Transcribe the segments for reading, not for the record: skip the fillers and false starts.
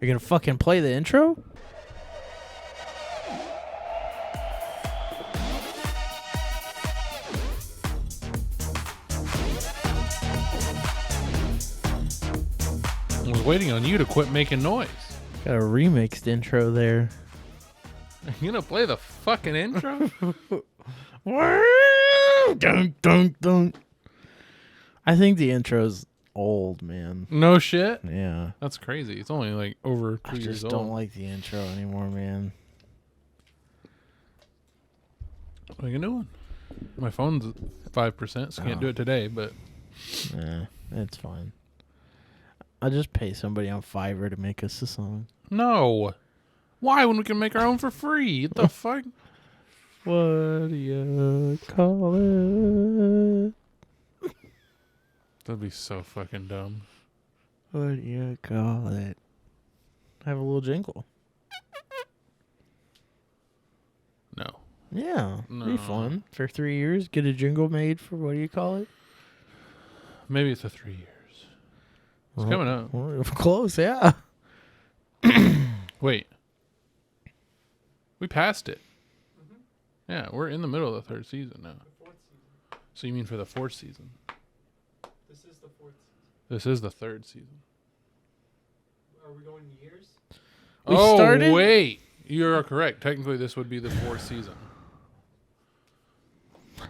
Are you gonna fucking play the intro? I was waiting on you to quit making noise. Got a remixed intro there. You gonna play the fucking intro? Dun, dun, dun. I think the intro's old, man. No shit. Yeah. That's crazy. It's only like over 2 I years just old. don't like the intro anymore, man. Make a new one. My phone's 5%, so can't do it today, but Nah, it's fine. I'll just pay somebody on Fiverr to make us a song. no. Why when we can make our own for free? What the fuck? What do you call it? That'd be so fucking dumb. What do you call it? Have a little jingle. No. Yeah, No. be fun. For 3 years, get a jingle made for what do you call it? Maybe it's a 3 years. It's coming up. We're close, yeah. Wait. We passed it. Mm-hmm. Yeah, we're in the middle of the third season now. The fourth season. So you mean for the fourth season? This is the fourth season. This is the third season. Are we going years? We started? Wait. You're correct. Technically, this would be the fourth season.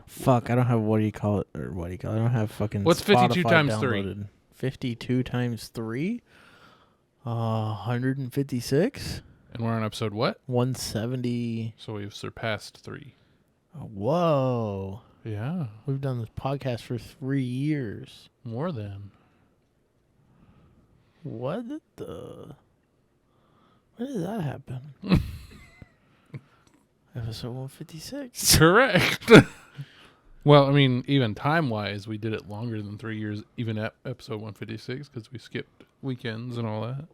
Fuck, I don't have what do you call it, or what do you call it? I don't have fucking What's 52 Spotify times 3? downloaded. 52 times 3? 156? And we're on episode what? 170. So we've surpassed 3. Whoa. Yeah. We've done this podcast for 3 years. More than. What the? When did that happen? Episode 156. Correct. Well, I mean, even time-wise, we did it longer than 3 years, even at episode 156, because we skipped weekends and all that.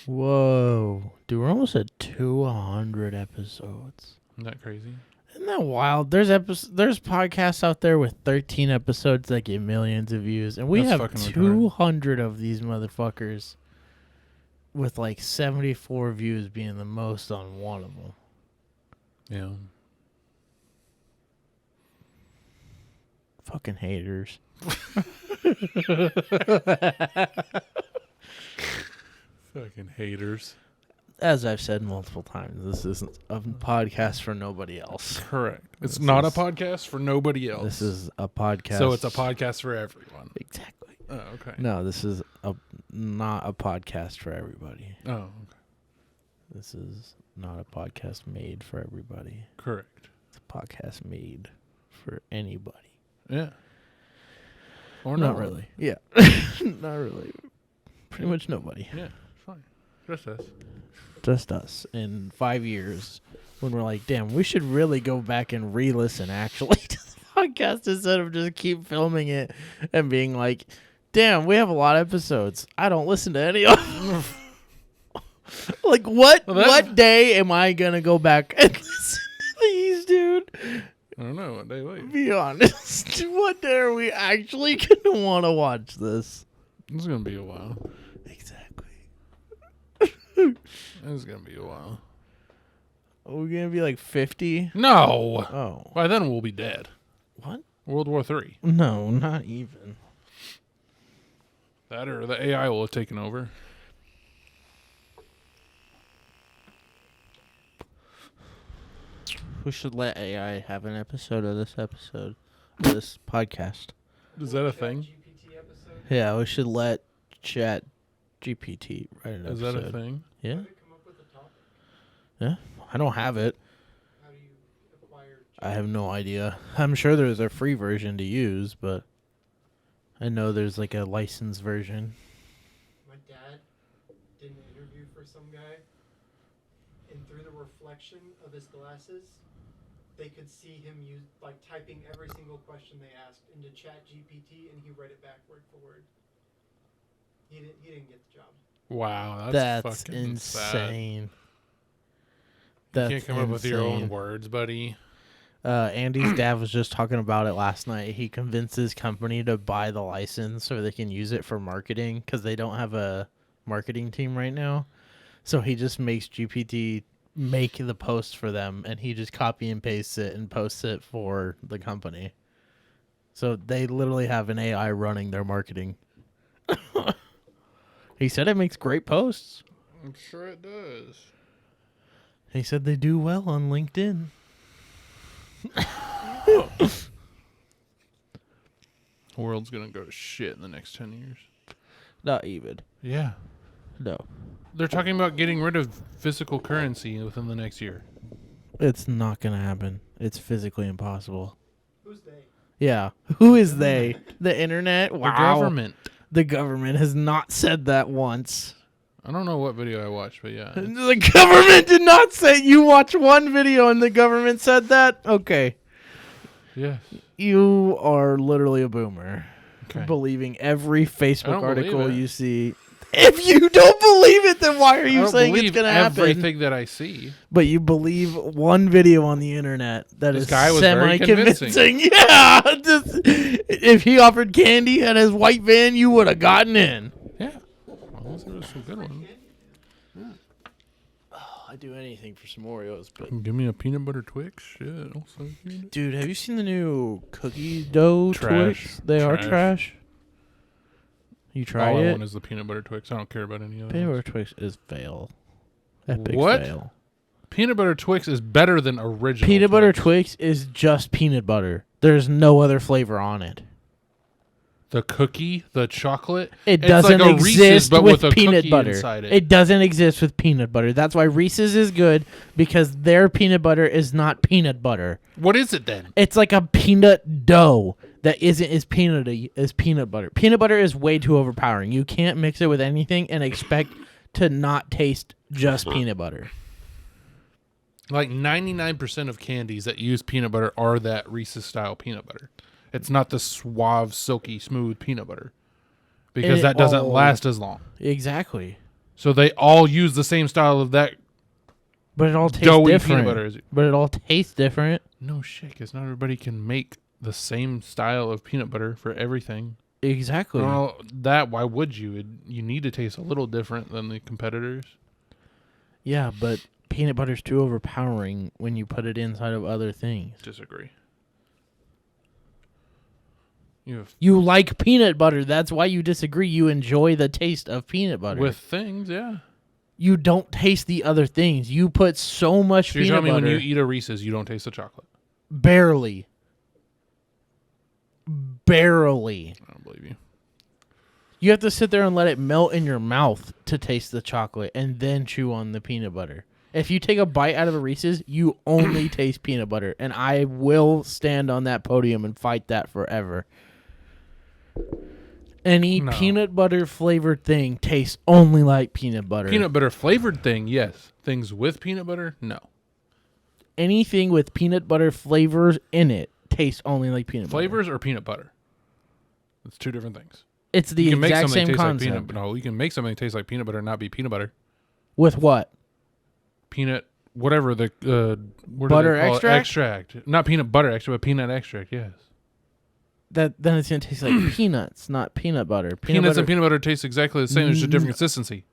Whoa. Dude, we're almost at 200 episodes. Isn't that crazy? Isn't that wild? There's podcasts out there with 13 episodes that get millions of views, and we That's have fucking 200 of these motherfuckers with like 74 views being the most on one of them. Yeah. Fucking haters. Fucking haters. As I've said multiple times, this isn't a podcast for nobody else. Correct. It's This not a is- podcast for nobody else. This is a podcast. So it's a podcast for everyone. Exactly. Oh, okay. No, this is not a podcast for everybody. Oh, okay. This is not a podcast made for everybody. Correct. It's a podcast made for anybody. Yeah. Or Not not really. Yeah. Not really. Pretty much nobody. Yeah, fine. Just us. Just us. In 5 years, when we're like, damn, we should really go back and re-listen actually to the podcast instead of just keep filming it and being like, damn, we have a lot of episodes. I don't listen to any of them. Like, what day am I going to go back and listen to these, dude? I don't know. What day wait. Be honest. What day are we actually going to want to watch this? This is going to be a while. Exactly. This is going to be a while. Are we going to be like 50? No. Oh. By then we'll be dead. What? World War III. No, not even. That or the AI will have taken over. We should let AI have an episode of this podcast. Is that a thing? GPT episode? Yeah, we should let Chat GPT write an Is episode. that a thing? Yeah? How do you come up with a topic? Yeah? I don't have it. How do you acquire? I have no idea. I'm sure there's a free version to use, but I know there's like a licensed version. My dad did an interview for some guy, and through the reflection of his glasses, they could see him typing every single question they asked into Chat GPT, and he read it back word for word. He didn't get the job. Wow, That's fucking insane. Sad. You can't come up with your own words, buddy. Andy's dad was just talking about it last night. He convinced his company to buy the license so they can use it for marketing because they don't have a marketing team right now. So he just makes GPT make the post for them, and he just copy and pastes it and posts it for the company. So they literally have an AI running their marketing. He said it makes great posts. I'm sure it does. He said they do well on LinkedIn. The world's gonna go to shit in the next 10 years. Not even. Yeah. No. They're talking about getting rid of physical currency within the next year. It's not going to happen. It's physically impossible. Who's they? Yeah. Who is they? The internet? Wow. The government. The government has not said that once. I don't know what video I watched, but yeah. The government did not say. You watch one video and the government said that? Okay. Yes. You are literally a boomer. Okay. Believing every Facebook believe article it. you see. If you don't believe it, then why are I you don't saying it's believe going to happen? everything that I see. But you believe one video on the internet that This is guy was very semi-convincing. Yeah. If he offered candy at his white van, you would have gotten in. Yeah. Well, there was some good ones. Oh, I'd do anything for some Oreos. But Give me a peanut butter Twix. Shit. Also, dude, have you seen the new cookie dough Trash. Twix? They are trash. You tried all I it? want is the peanut butter Twix. I don't care about any of Peanut those. butter Twix is fail. Epic What? fail. Peanut butter Twix is better than original Peanut butter Twix. Twix is just peanut butter. There's no other flavor on it. The cookie, the chocolate. It it's doesn't like a Reese's, exist but with a peanut cookie butter. inside it. It doesn't exist with peanut butter. That's why Reese's is good, because their peanut butter is not peanut butter. What is it then? It's like a peanut dough that isn't as peanutty as peanut butter. Peanut butter is way too overpowering. You can't mix it with anything and expect to not taste just peanut butter. Like 99% of candies that use peanut butter are that Reese's style peanut butter. It's not the suave, silky, smooth peanut butter. Because that doesn't last as long. Exactly. So they all use the same style of that But it all tastes doughy different. peanut butter. But it all tastes different. No shit, because not everybody can make the same style of peanut butter for everything. Exactly. Well, why would you? You need to taste a little different than the competitors. Yeah, but peanut butter's too overpowering when you put it inside of other things. Disagree. You like peanut butter. That's why you disagree. You enjoy the taste of peanut butter. With things, yeah. You don't taste the other things. You put so much So you're peanut telling me butter. when you eat a Reese's, you don't taste the chocolate? Barely. Barely. I don't believe you. You have to sit there and let it melt in your mouth to taste the chocolate and then chew on the peanut butter. If you take a bite out of a Reese's, you only taste peanut butter. And I will stand on that podium and fight that forever. Any peanut butter flavored thing tastes only like peanut butter. Peanut butter flavored thing, yes. Things with peanut butter, no. Anything with peanut butter flavors in it tastes only like peanut Flavors or peanut butter? It's two different things. It's the You can make exact something same taste concept. like peanut. No, you can make something taste like peanut butter and not be peanut butter. With what? Peanut, whatever the what do Butter they call it? extract? Extract, not peanut butter extract, but peanut extract. Yes. Then it's gonna taste like peanuts, not peanut butter. Peanuts and peanut butter taste exactly the same. There's just different consistency.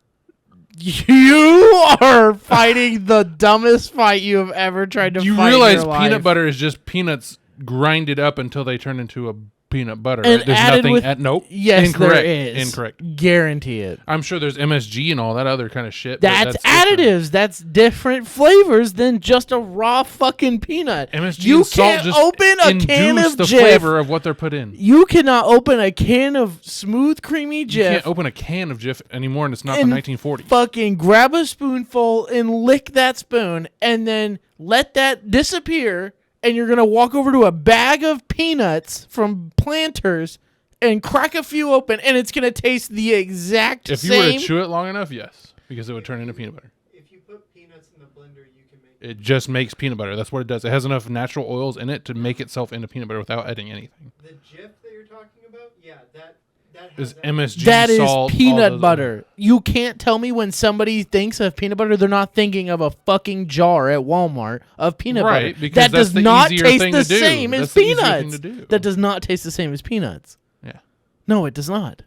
You are fighting the dumbest fight you have ever tried to fight. You in realize your peanut life. butter is just peanuts grinded up until they turn into a peanut butter. And There's added nothing. with- Nope. Yes, Incorrect. there is. Incorrect. Guarantee it. I'm sure there's MSG and all that other kind of shit. but That's different. additives. That's different flavors than just a raw fucking peanut. MSG You and salt can't just open a can induce of the Jif. flavor of what they're put in. You cannot open a can of smooth, creamy You Jif. can't open a can of Jif anymore, and it's not and the 1940s. Fucking grab a spoonful and lick that spoon, and then let that disappear. And you're gonna walk over to a bag of peanuts from Planters and crack a few open, and it's gonna taste the exact If same. you were to chew it long enough, yes, because it would turn into peanut butter. If you put peanuts in the blender, you can make It just makes peanut butter. That's what it does. It has enough natural oils in it to make itself into peanut butter without adding anything. the Jif that you're talking about. Yeah, that Is has MSG That is salt, all peanut those butter. You can't tell me when somebody thinks of peanut butter, they're not thinking of a fucking jar at Walmart of peanut Right, butter. because That that's does the not easier taste thing the to do. same as That's the easier thing peanuts. to do. That does not taste the same as peanuts. Yeah. No, it does not.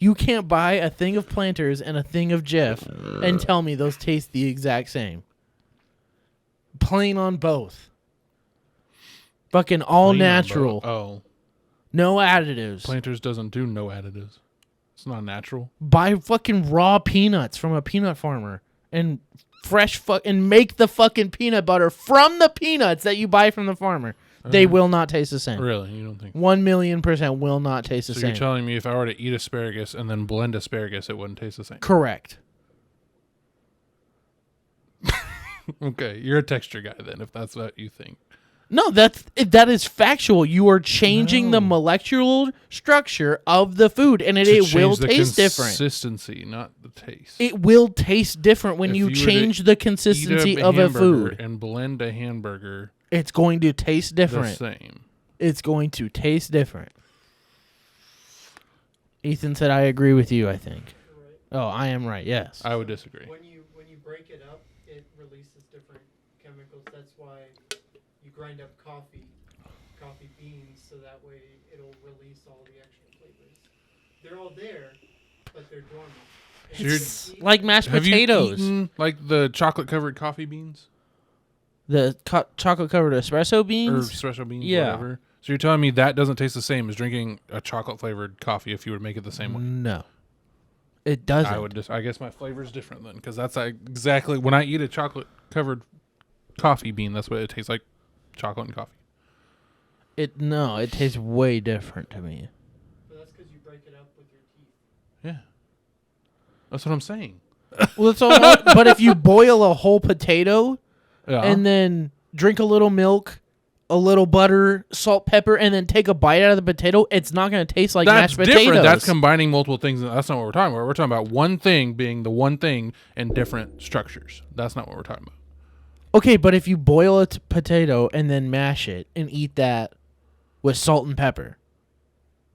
You can't buy a thing of Planters and a thing of Jif and tell me those taste the exact same. Plain on both. Fucking all Plain on natural. both. Oh. No additives. Planters doesn't do no additives. It's not natural. Buy fucking raw peanuts from a peanut farmer and and make the fucking peanut butter from the peanuts that you buy from the farmer. They will not taste the same. Really? You don't think? 1,000,000% will not taste the So same. you're telling me if I were to eat asparagus and then blend asparagus, it wouldn't taste the same? Correct. Okay, you're a texture guy then, if that's what you think. No, that is factual. You are changing the molecular structure of the food, and it will taste different. Consistency, not the taste. It will taste different when If you you were to change the consistency of a hamburger food. and blend a hamburger, It's going to taste different. the same. It's going to taste different. Ethan said, "I agree with you." I think. Right. Oh, I am right. Yes. I would disagree. When you break it up, it releases different chemicals. That's why you grind up coffee beans, so that way it'll release all the extra flavors. They're all there, but they're dormant. So It's like mashed Have potatoes. you eaten like the chocolate covered coffee beans The chocolate covered espresso or beans. espresso beans, Yeah. whatever? So you're telling me that doesn't taste the same as drinking a chocolate flavored coffee if you were to make it the same way? No, it doesn't. I would I guess my flavor's different then, because that's exactly when I eat a chocolate covered coffee bean. That's what it tastes like, chocolate and coffee. It tastes way different to me. But that's because you break it up with your teeth. Yeah, that's what I'm saying. Well, it's all. But if you boil a whole potato Yeah, and then drink a little milk, a little butter, salt, pepper, and then take a bite out of the potato, it's not going to taste like that's mashed potatoes. different. That's combining multiple things. That's not what we're talking about. We're talking about one thing being the one thing and different structures. That's not what we're talking about. Okay, but if you boil a potato and then mash it and eat that with salt and pepper,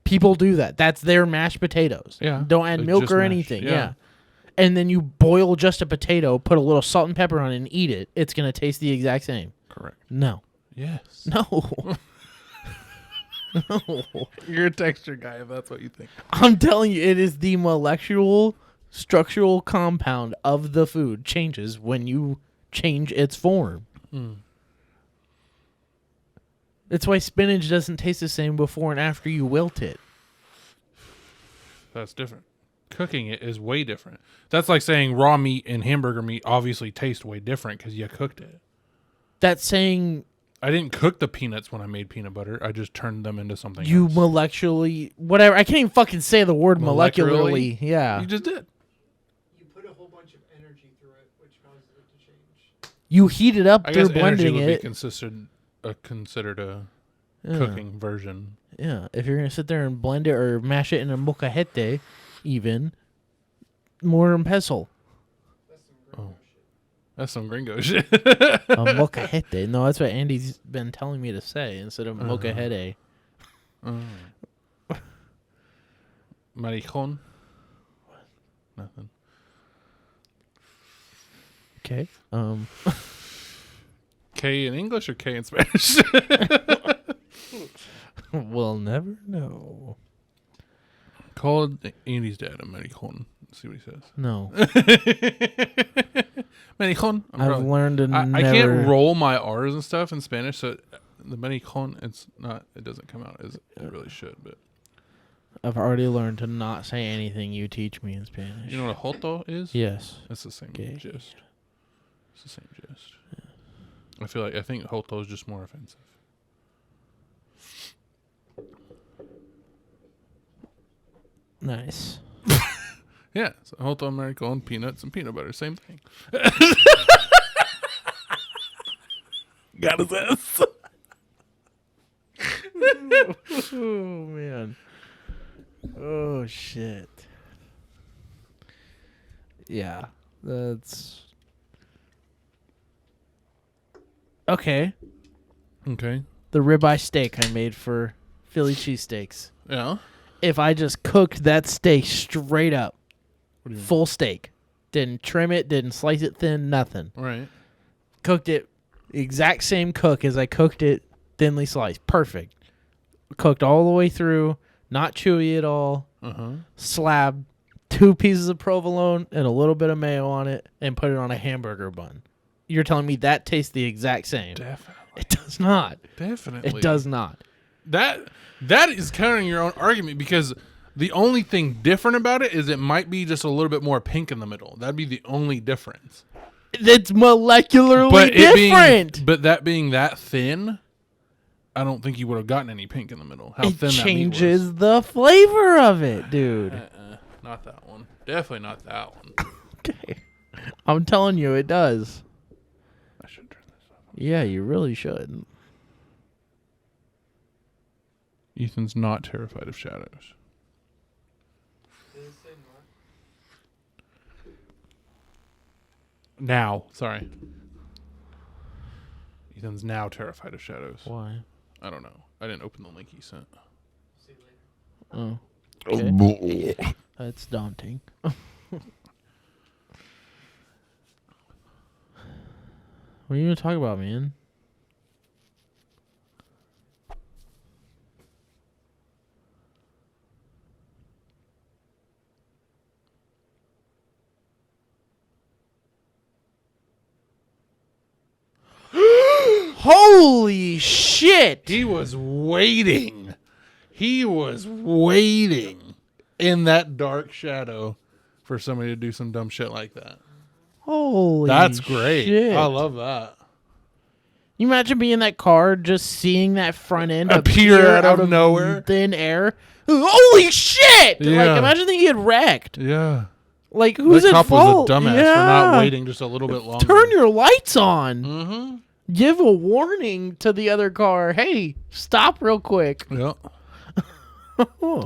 people do that. That's their mashed potatoes. Yeah, Don't add like milk just or mashed, anything. yeah. Yeah. And then you boil just a potato, put a little salt and pepper on it, and eat it. It's going to taste the exact same. Correct. No. Yes. No. No. You're a texture guy if that's what you think. I'm telling you, it is the molecular structural compound of the food changes when you change its form. That's why spinach doesn't taste the same before and after you wilt it. That's different. Cooking it is way different. That's like saying raw meat and hamburger meat obviously taste way different because you cooked it. That's saying I didn't cook the peanuts when I made peanut butter. I just turned them into something you else. molecularly, whatever. I can't even fucking say the word molecularly. Molecularly? Yeah. You just did. You put a whole bunch of energy through it, which causes it to change. You heat it up I through guess energy blending would be it. considered a Yeah. cooking version. Yeah. If you're going to sit there and blend it or mash it in a molcajete, even, more than pestle. That's some gringo Oh. shit. That's some gringo shit. A molcajete. No, that's what Andy's been telling me to say instead of molcajete. Marijon. Nothing. Okay. K in English or K in Spanish? We'll never know. Call Andy's dad a marijon. See what he says. No. Marijon. I've learned to I never. can't roll my R's and stuff in Spanish, so the marijon, it doesn't come out as it really should. But I've already learned to not say anything you teach me in Spanish. you know what a joto is? Yes. It's the same Okay. gist. It's the same gist. I think joto is just more offensive. Nice. Yeah, so joto, marijon, peanuts, and peanut butter, same thing. Got his ass. Oh, man. Oh, shit. Yeah. That's. Okay. Okay. The ribeye steak I made for Philly cheesesteaks. Yeah. If I just cooked that steak straight up, What do you mean? full steak, didn't trim it, didn't slice it thin, nothing. Right. Cooked it exact same cook as I cooked it, thinly sliced. Perfect. Cooked all the way through, not chewy at all. slab 2 pieces of provolone and a little bit of mayo on it, and put it on a hamburger bun. You're telling me that tastes the exact same? Definitely. It does not. Definitely. It does not. That is countering your own argument, because the only thing different about it is it might be just a little bit more pink in the middle. That'd be the only difference. It's molecularly different. But that being that thin, I don't think you would have gotten any pink in the middle. How it thin changes that the flavor of it, dude. meat was. Not that one. Definitely not that one. Okay. I'm telling you, it does. I should turn this off. Yeah, you really should. Ethan's not terrified of shadows. Did it say not? Now, sorry. Ethan's now terrified of shadows. Why? I don't know. I didn't open the link he sent. See you later. Oh. Okay. That's daunting. What are you going to talk about, man? Holy shit! He was waiting. He was waiting in that dark shadow for somebody to do some dumb shit like that. Holy That's great. shit. I love that. You imagine being in that car, just seeing that front end Appear out of nowhere. thin air. Holy shit! Yeah. Like, imagine that you get wrecked. Yeah. Like, who's That at cop fault? was a dumbass yeah. for not waiting just a little bit longer. Turn your lights on. Mm-hmm. Give a warning to the other car. Hey, stop real quick. Yeah. Oh,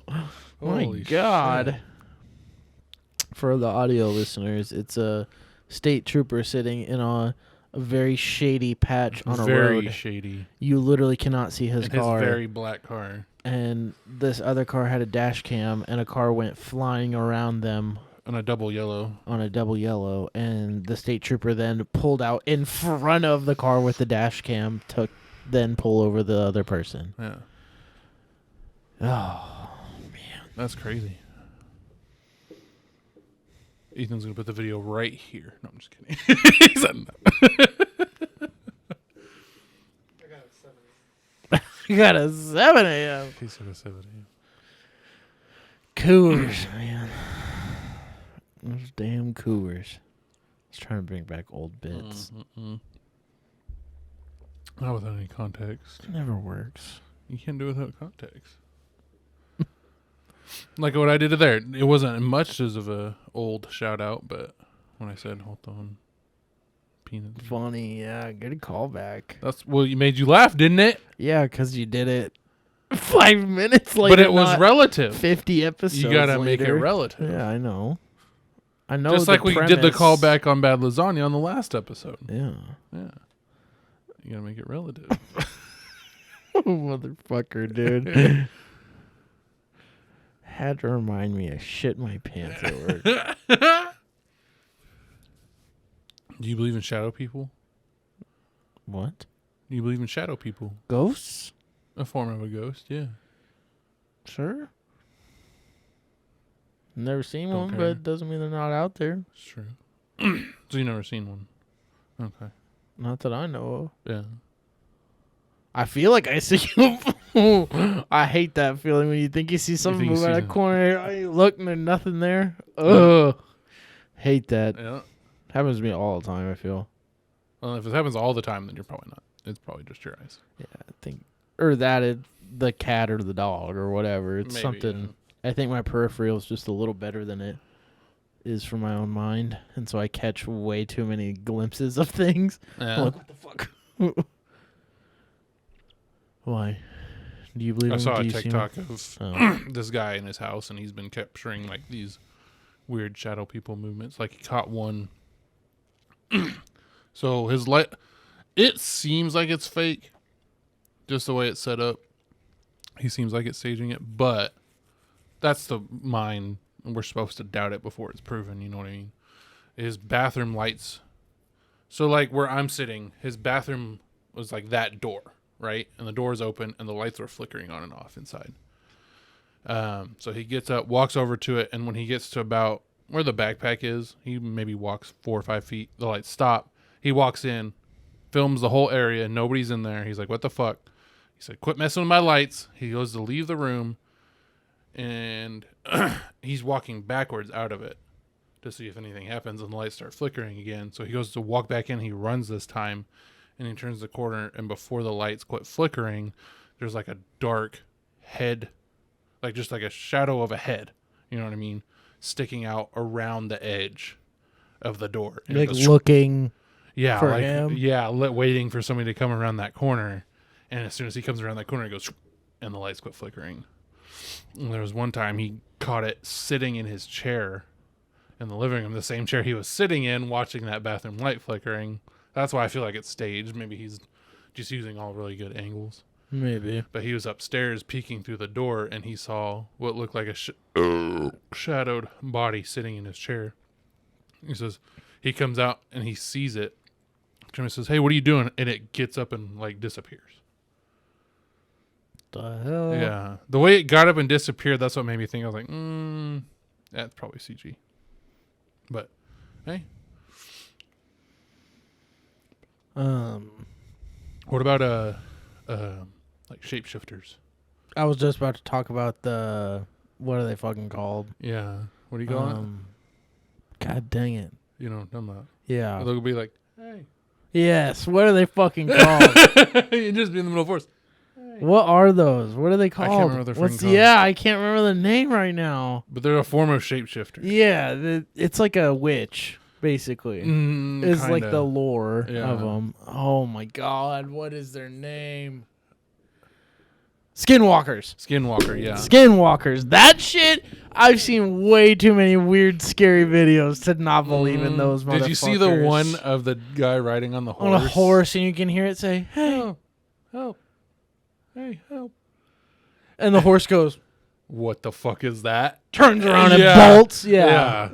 my Holy God. shit. For the audio listeners, it's a state trooper sitting in a very shady patch on a Very road. shady. You literally cannot see his In car. his very black car. And this other car had a dash cam, and a car went flying around them On a double yellow. on a double yellow. And the state trooper then pulled out in front of the car with the dash cam to then pull over the other person. Yeah. Oh, That's crazy. Ethan's going to put the video right here. No, I'm just kidding. He said no. I got a 7. you got a 7 a.m. He said a 70. Coors, man. Those damn Coors. I was trying to bring back old bits. Not without any context. It never works. You can't do it without context. Like what I did there. It wasn't much as of a old shout out, but when I said hold on, peanut. Funny, yeah. Good callback. That's you made you laugh, didn't it? Yeah, because you did it 5 minutes later. But it was not relative. 50 episodes. You gotta later. make it relative. Yeah, I know. I know. Just the like we did the premise. callback on Bad Lasagna on the last episode. Yeah. Yeah. You gotta make it relative. Motherfucker, dude. Had to remind me I shit my pants at work. Do you believe in shadow people? What? Do you believe in shadow people? Ghosts? A form of a ghost, yeah. Sure. Never seen Don't one, care. but it doesn't mean they're not out there. It's true. So you never seen one? Okay. Not that I know of. Yeah. I feel like I see them. I hate that feeling when you think you see something think you move out see of them. the corner. You look and there's nothing there. Ugh. Hate that. Yeah. Happens to me all the time, I feel. Well, if it happens all the time, then you're probably not. It's probably just your eyes. Yeah, I think. Or the cat or the dog or whatever. It's Maybe, something. I think my peripheral is just a little better than it is for my own mind. And so I catch way too many glimpses of things. Yeah. I'm like, what the fuck? Why? Do you believe I in saw a do you see TikTok them? of Oh. this guy in his house, and he's been capturing like these weird shadow people movements. Like he caught one. So his light, it seems like it's fake, just the way it's set up. He seems like it's staging it, but that's the mind, and we're supposed to doubt it before it's proven. You know what I mean? His bathroom lights. So like where I'm sitting, his bathroom was like that door, right? And the door is open, and the lights were flickering on and off inside. So he gets up, walks over to it, and when he gets to about where the backpack is, he maybe walks 4 or 5 feet. The lights stop. He walks in, films the whole area. Nobody's in there. He's like, what the fuck? He said, quit messing with my lights. He goes to leave the room, and he's walking backwards out of it to see if anything happens, and the lights start flickering again. So he goes to walk back in. He runs this time, and he turns the corner, and before the lights quit flickering, there's like a dark head, like just like a shadow of a head, you know what I mean, sticking out around the edge of the door. And Like it goes, looking yeah, for like, him. yeah, waiting for somebody to come around that corner. And as soon as he comes around that corner, he goes, and the lights quit flickering. And there was one time he caught it sitting in his chair in the living room, the same chair he was sitting in, watching that bathroom light flickering. That's why I feel like it's staged. Maybe he's just using all really good angles. Maybe. But he was upstairs peeking through the door, and he saw what looked like a shadowed body sitting in his chair. He says, he comes out and he sees it. Jimmy says, hey, what are you doing? And it gets up and like disappears. The hell? Yeah. The way it got up and disappeared, that's what made me think. I was like, that's probably CG. But, hey. What about like shapeshifters? I was just about to talk about what are they fucking called? Yeah. What do you call it? God dang it. You know what I'm talking about. Yeah. They'll be like, hey. Yes. What are they fucking called? You just be in the middle of force. What are those? What are they called? remember what they're freaking called. Yeah, I can't remember the name right now. But they're a form of shapeshifter. Yeah, it's like a witch, basically. It's like the lore of them. Oh my god, what is their name? Skinwalkers. Skinwalker, yeah. Skinwalkers. That shit, I've seen way too many weird, scary videos to not believe in those motherfuckers. Did you see the one of the guy riding on the horse? On a horse, and you can hear it say, hey, Oh, help. Hey, help. and the horse goes, What the fuck is that? turns around and Yeah. bolts. Yeah.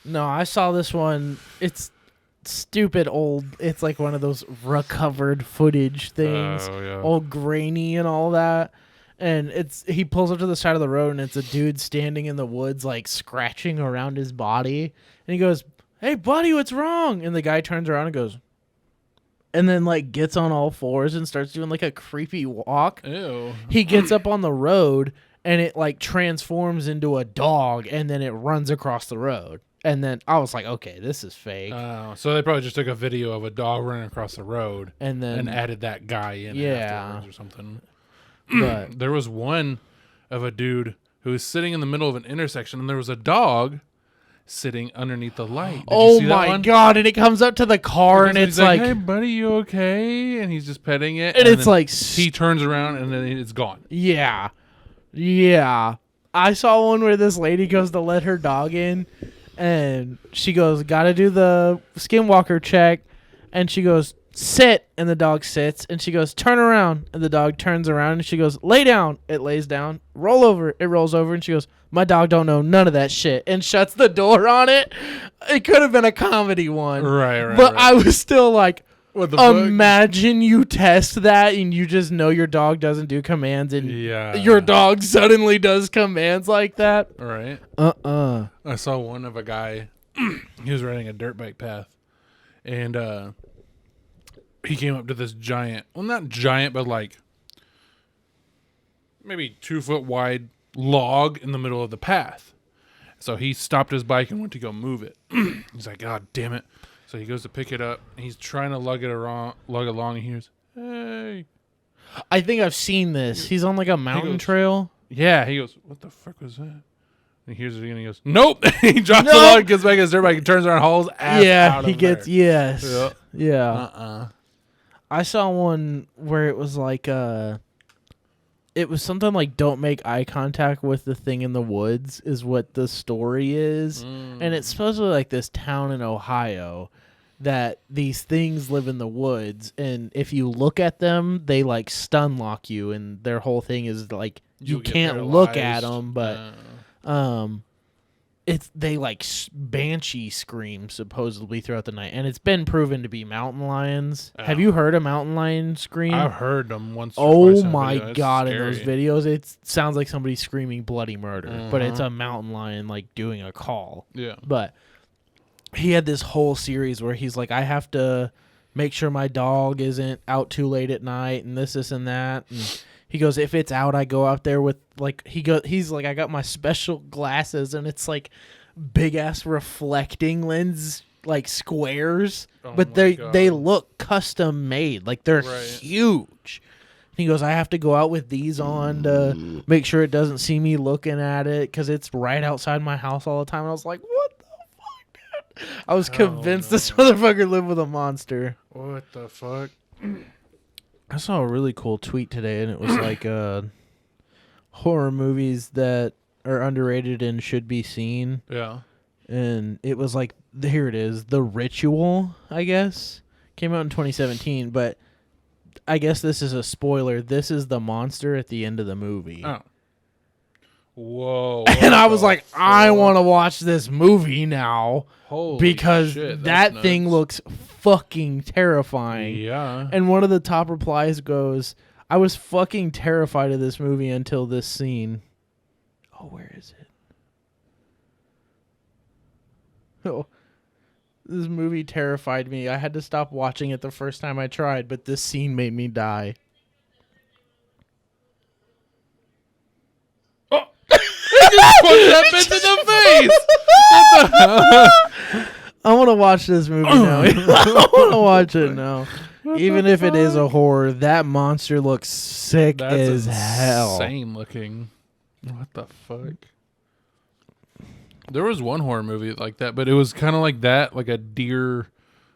No, I saw this one. It's stupid old. It's like one of those recovered footage things. Oh, yeah. All grainy and all that. And he pulls up to the side of the road, and it's a dude standing in the woods, like scratching around his body. And he goes, hey, buddy, what's wrong? And the guy turns around and goes, and then like gets on all fours and starts doing like a creepy walk. Ew. He gets up on the road, and it like transforms into a dog, and then it runs across the road. And then I was like, okay, this is fake. Oh, so they probably just took a video of a dog running across the road And then added that guy in afterwards or something. but There was one of a dude who was sitting in the middle of an intersection, and there was a dog sitting underneath the light. Did oh you see that my one? god, and it comes up to the car, and He's it's like, hey buddy, you okay? And he's just petting it, and it's then like, he turns around and then it's gone. yeah. I saw one where this lady goes to let her dog in, and she goes, gotta do the skinwalker check, and she goes, sit, and the dog sits, and she goes, turn around, and the dog turns around, and she goes, lay down. It lays down. Roll over. It rolls over, and she goes, my dog don't know none of that shit, and shuts the door on it. It could have been a comedy one, Right. but I was still like, What the fuck? imagine you test that and you just know your dog doesn't do commands, and Yeah. your dog suddenly does commands like that. Right. I I saw one of a guy. He was riding a dirt bike path, and he came up to this giant. Well, not giant, but like maybe 2 foot wide log in the middle of the path. So he stopped his bike and went to go move it. He's like, God damn it. So he goes to pick it up, and he's trying to lug along, and he hears, hey. I think I've seen this. He's on like a mountain goes- trail. Yeah, he goes, what the fuck was that? And he hears it again, and he goes, nope. He drops the Nope. log, gets back his dirt bike, and turns around, hauls ass Yeah, out he of gets, there. yes. Yep. Yeah. I saw one where it was like, it was something like don't make eye contact with the thing in the woods is what the story is. And it's supposedly like this town in Ohio that these things live in the woods, and if you look at them, they like stun lock you, and their whole thing is like you You'll get can't look at paralyzed. them, but they like banshee scream supposedly throughout the night, and it's been proven to be mountain lions. Oh. Have you heard a mountain lion scream? I've heard them once or twice. Oh in a my video. It's god! In those scary. videos, it sounds like somebody screaming bloody murder, but it's Uh-huh. a mountain lion like doing a call. Yeah. But he had this whole series where he's like, I have to make sure my dog isn't out too late at night, and this, and that. And he goes, if it's out, I go out there with like he's like, I got my special glasses, and it's like big ass reflecting lens, like squares, Oh but my they God. look custom made, like they're Right. huge. He goes, I have to go out with these on to make sure it doesn't see me looking at it because it's right outside my house all the time. And I was like, what the fuck, dude? I was Hell convinced this no. motherfucker lived with a monster. What the fuck? I saw a really cool tweet today, and it was like horror movies that are underrated and should be seen. Yeah. And it was like, here it is, The Ritual, I guess. Came out in 2017, but I guess this is a spoiler. This is the monster at the end of the movie. Oh. Whoa. And I was like, I want to watch this movie now Holy because shit, that that's thing nuts. looks fucking terrifying. Yeah. And one of the top replies goes, I was fucking terrified of this movie until this scene. Oh, where is it? Oh, this movie terrified me. I had to stop watching it the first time I tried, but this scene made me die. Punch that bitch in the face. What the hell? I want to watch this movie now. I want to watch it now. Even if it is a horror, that monster looks sick That's as hell. insane looking. What the fuck? There was one horror movie like that, but it was kind of like that, like a deer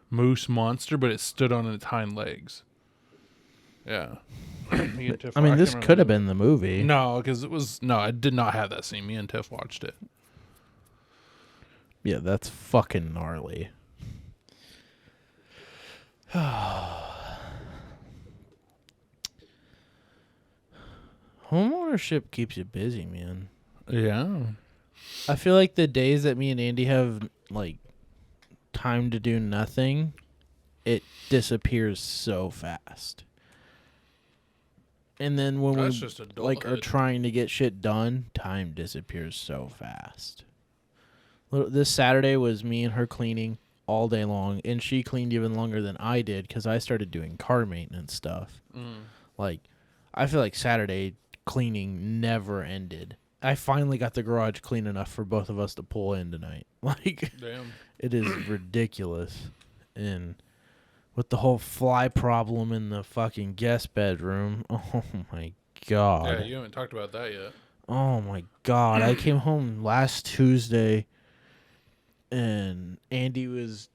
moose monster, but it stood on its hind legs. Yeah. I mean, this could have been the movie. No, because it did not have that scene. Me and Tiff watched it. Yeah, that's fucking gnarly. Homeownership keeps you busy, man. Yeah. I feel like the days that me and Andy have like time to do nothing, it disappears so fast. And then when That's we just like are adulthood. trying to get shit done, time disappears so fast. This Saturday was me and her cleaning all day long, and she cleaned even longer than I did because I started doing car maintenance stuff. Like, I feel like Saturday cleaning never ended. I finally got the garage clean enough for both of us to pull in tonight. Like, Damn. it is ridiculous. And with the whole fly problem in the fucking guest bedroom, oh my god. Yeah, you haven't talked about that yet. Oh my god. I came home last Tuesday and Andy was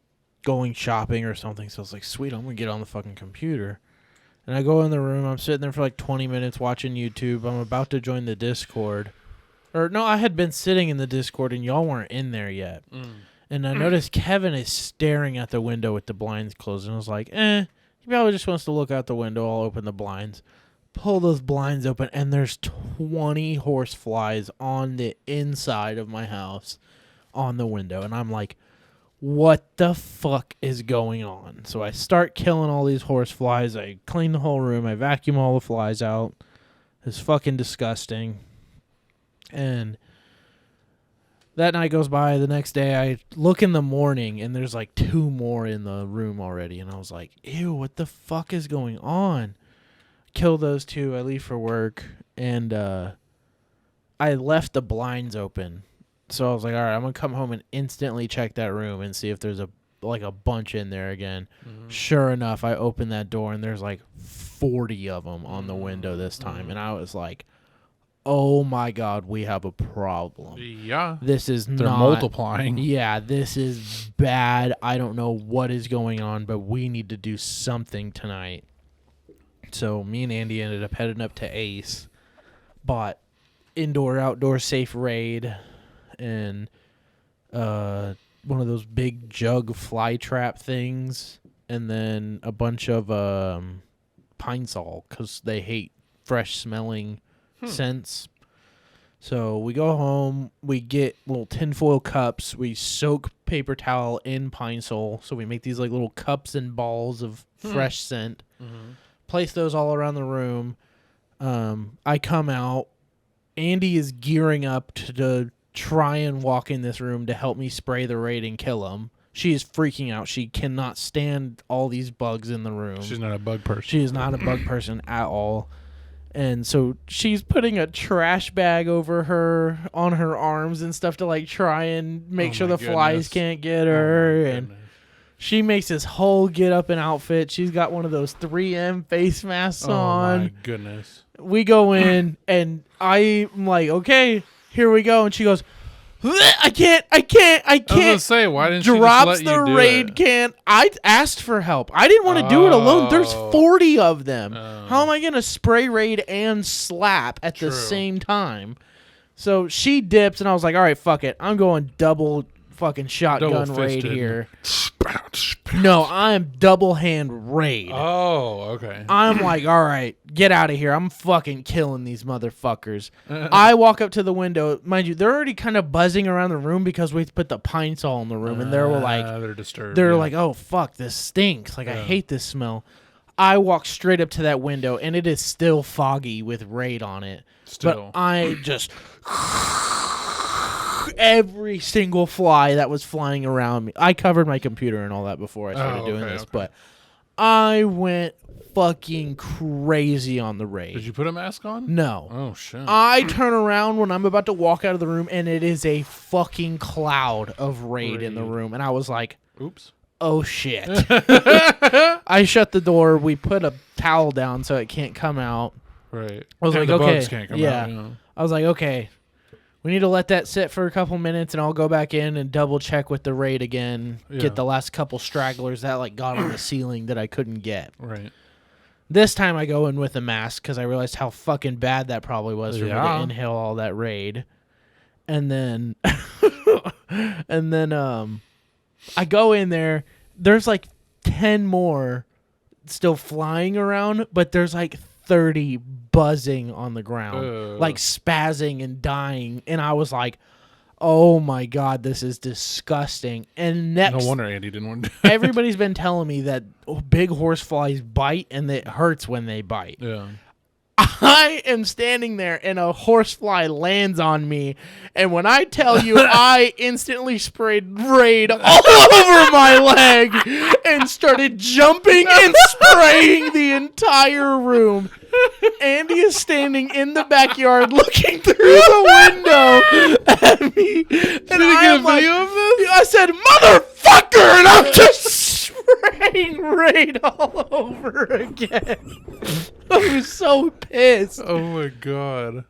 going shopping or something, so I was like, sweet, I'm gonna get on the fucking computer. And I go in the room, I'm sitting there for like 20 minutes watching YouTube. I'm about to join the Discord. Or no, I had been sitting in the Discord and y'all weren't in there yet. And I noticed Kevin is staring at the window with the blinds closed. And I was like, he probably just wants to look out the window. I'll open the blinds. Pull those blinds open, and there's 20 horse flies on the inside of my house on the window. And I'm like, what the fuck is going on? So I start killing all these horse flies. I clean the whole room. I vacuum all the flies out. It's fucking disgusting. And that night goes by. The next day, I look in the morning, and there's like 2 more in the room already. And I was like, ew, what the fuck is going on? Kill those 2. I leave for work. And I left the blinds open. So I was like, all right, I'm going to come home and instantly check that room and see if there's a bunch in there again. Sure enough, I open that door, and there's like 40 of them on the window this time. And I was like, oh my god, we have a problem. Yeah. This is They're not multiplying. Yeah, this is bad. I don't know what is going on, but we need to do something tonight. So me and Andy ended up heading up to Ace, bought indoor outdoor safe raid, and one of those big jug fly trap things, and then a bunch of Pine Sol because they hate fresh smelling scents. So we go home, we get little tinfoil cups, we soak paper towel in Pine Sol, so we make these like little cups and balls of fresh scent. Place those all around the room. I come out. Andy is gearing up to try and walk in this room to help me spray the raid and kill him. She is freaking out. She cannot stand all these bugs in the room. She's not a bug person. She is not a bug person at all. And so she's putting a trash bag over her on her arms and stuff to like try and make sure the flies can't get her. And she makes this whole get up and outfit. She's got one of those 3M face masks on. Oh my goodness. We go in and I'm like, okay, here we go. And she goes, I can't. I was gonna say, why didn't she drops just let you the do raid it? can. I asked for help. I didn't want to do it alone. There's 40 of them. How am I gonna spray raid and slap at the same time? So she dips, and I was like, all right, fuck it. I'm going double fucking shotgun raid here. No, I'm double hand raid. Oh, okay. I'm like, all right, get out of here. I'm fucking killing these motherfuckers. I walk up to the window. Mind you, they're already kind of buzzing around the room because we put the Pine Sol in the room, and they were like, they're disturbed. They're like, oh, fuck, this stinks. Like, I hate this smell. I walk straight up to that window, and it is still foggy with raid on it. Still. But I just... every single fly that was flying around me. I covered my computer and all that before I started doing this, but I went fucking crazy on the raid. Did you put a mask on? No. Oh, shit. I turn around when I'm about to walk out of the room, and it is a fucking cloud of raid in the room. And I was like, oops. Oh, shit. I shut the door. We put a towel down so it can't come out. Right. I was and like, the okay. Bugs can't come out, you know. I was like, okay. We need to let that sit for a couple minutes, and I'll go back in and double check with the raid again. Get the last couple stragglers that like got on the ceiling that I couldn't get. Right. This time I go in with a mask because I realized how fucking bad that probably was for me to inhale all that raid. And then, I go in there. There's like 10 more still flying around, but there's like 30 buzzing on the ground, like spazzing and dying. And I was like, oh my God, this is disgusting. And next, no wonder Andy didn't want to do it. Everybody's been telling me that big horseflies bite and it hurts when they bite. Yeah. I am standing there and a horsefly lands on me, and when I tell you I instantly sprayed raid all over my leg and started jumping and spraying the entire room. Andy is standing in the backyard looking through the window at me. And I'm like, I said, motherfucker, and I'm just spraying raid all over again. I was so pissed. Oh my God.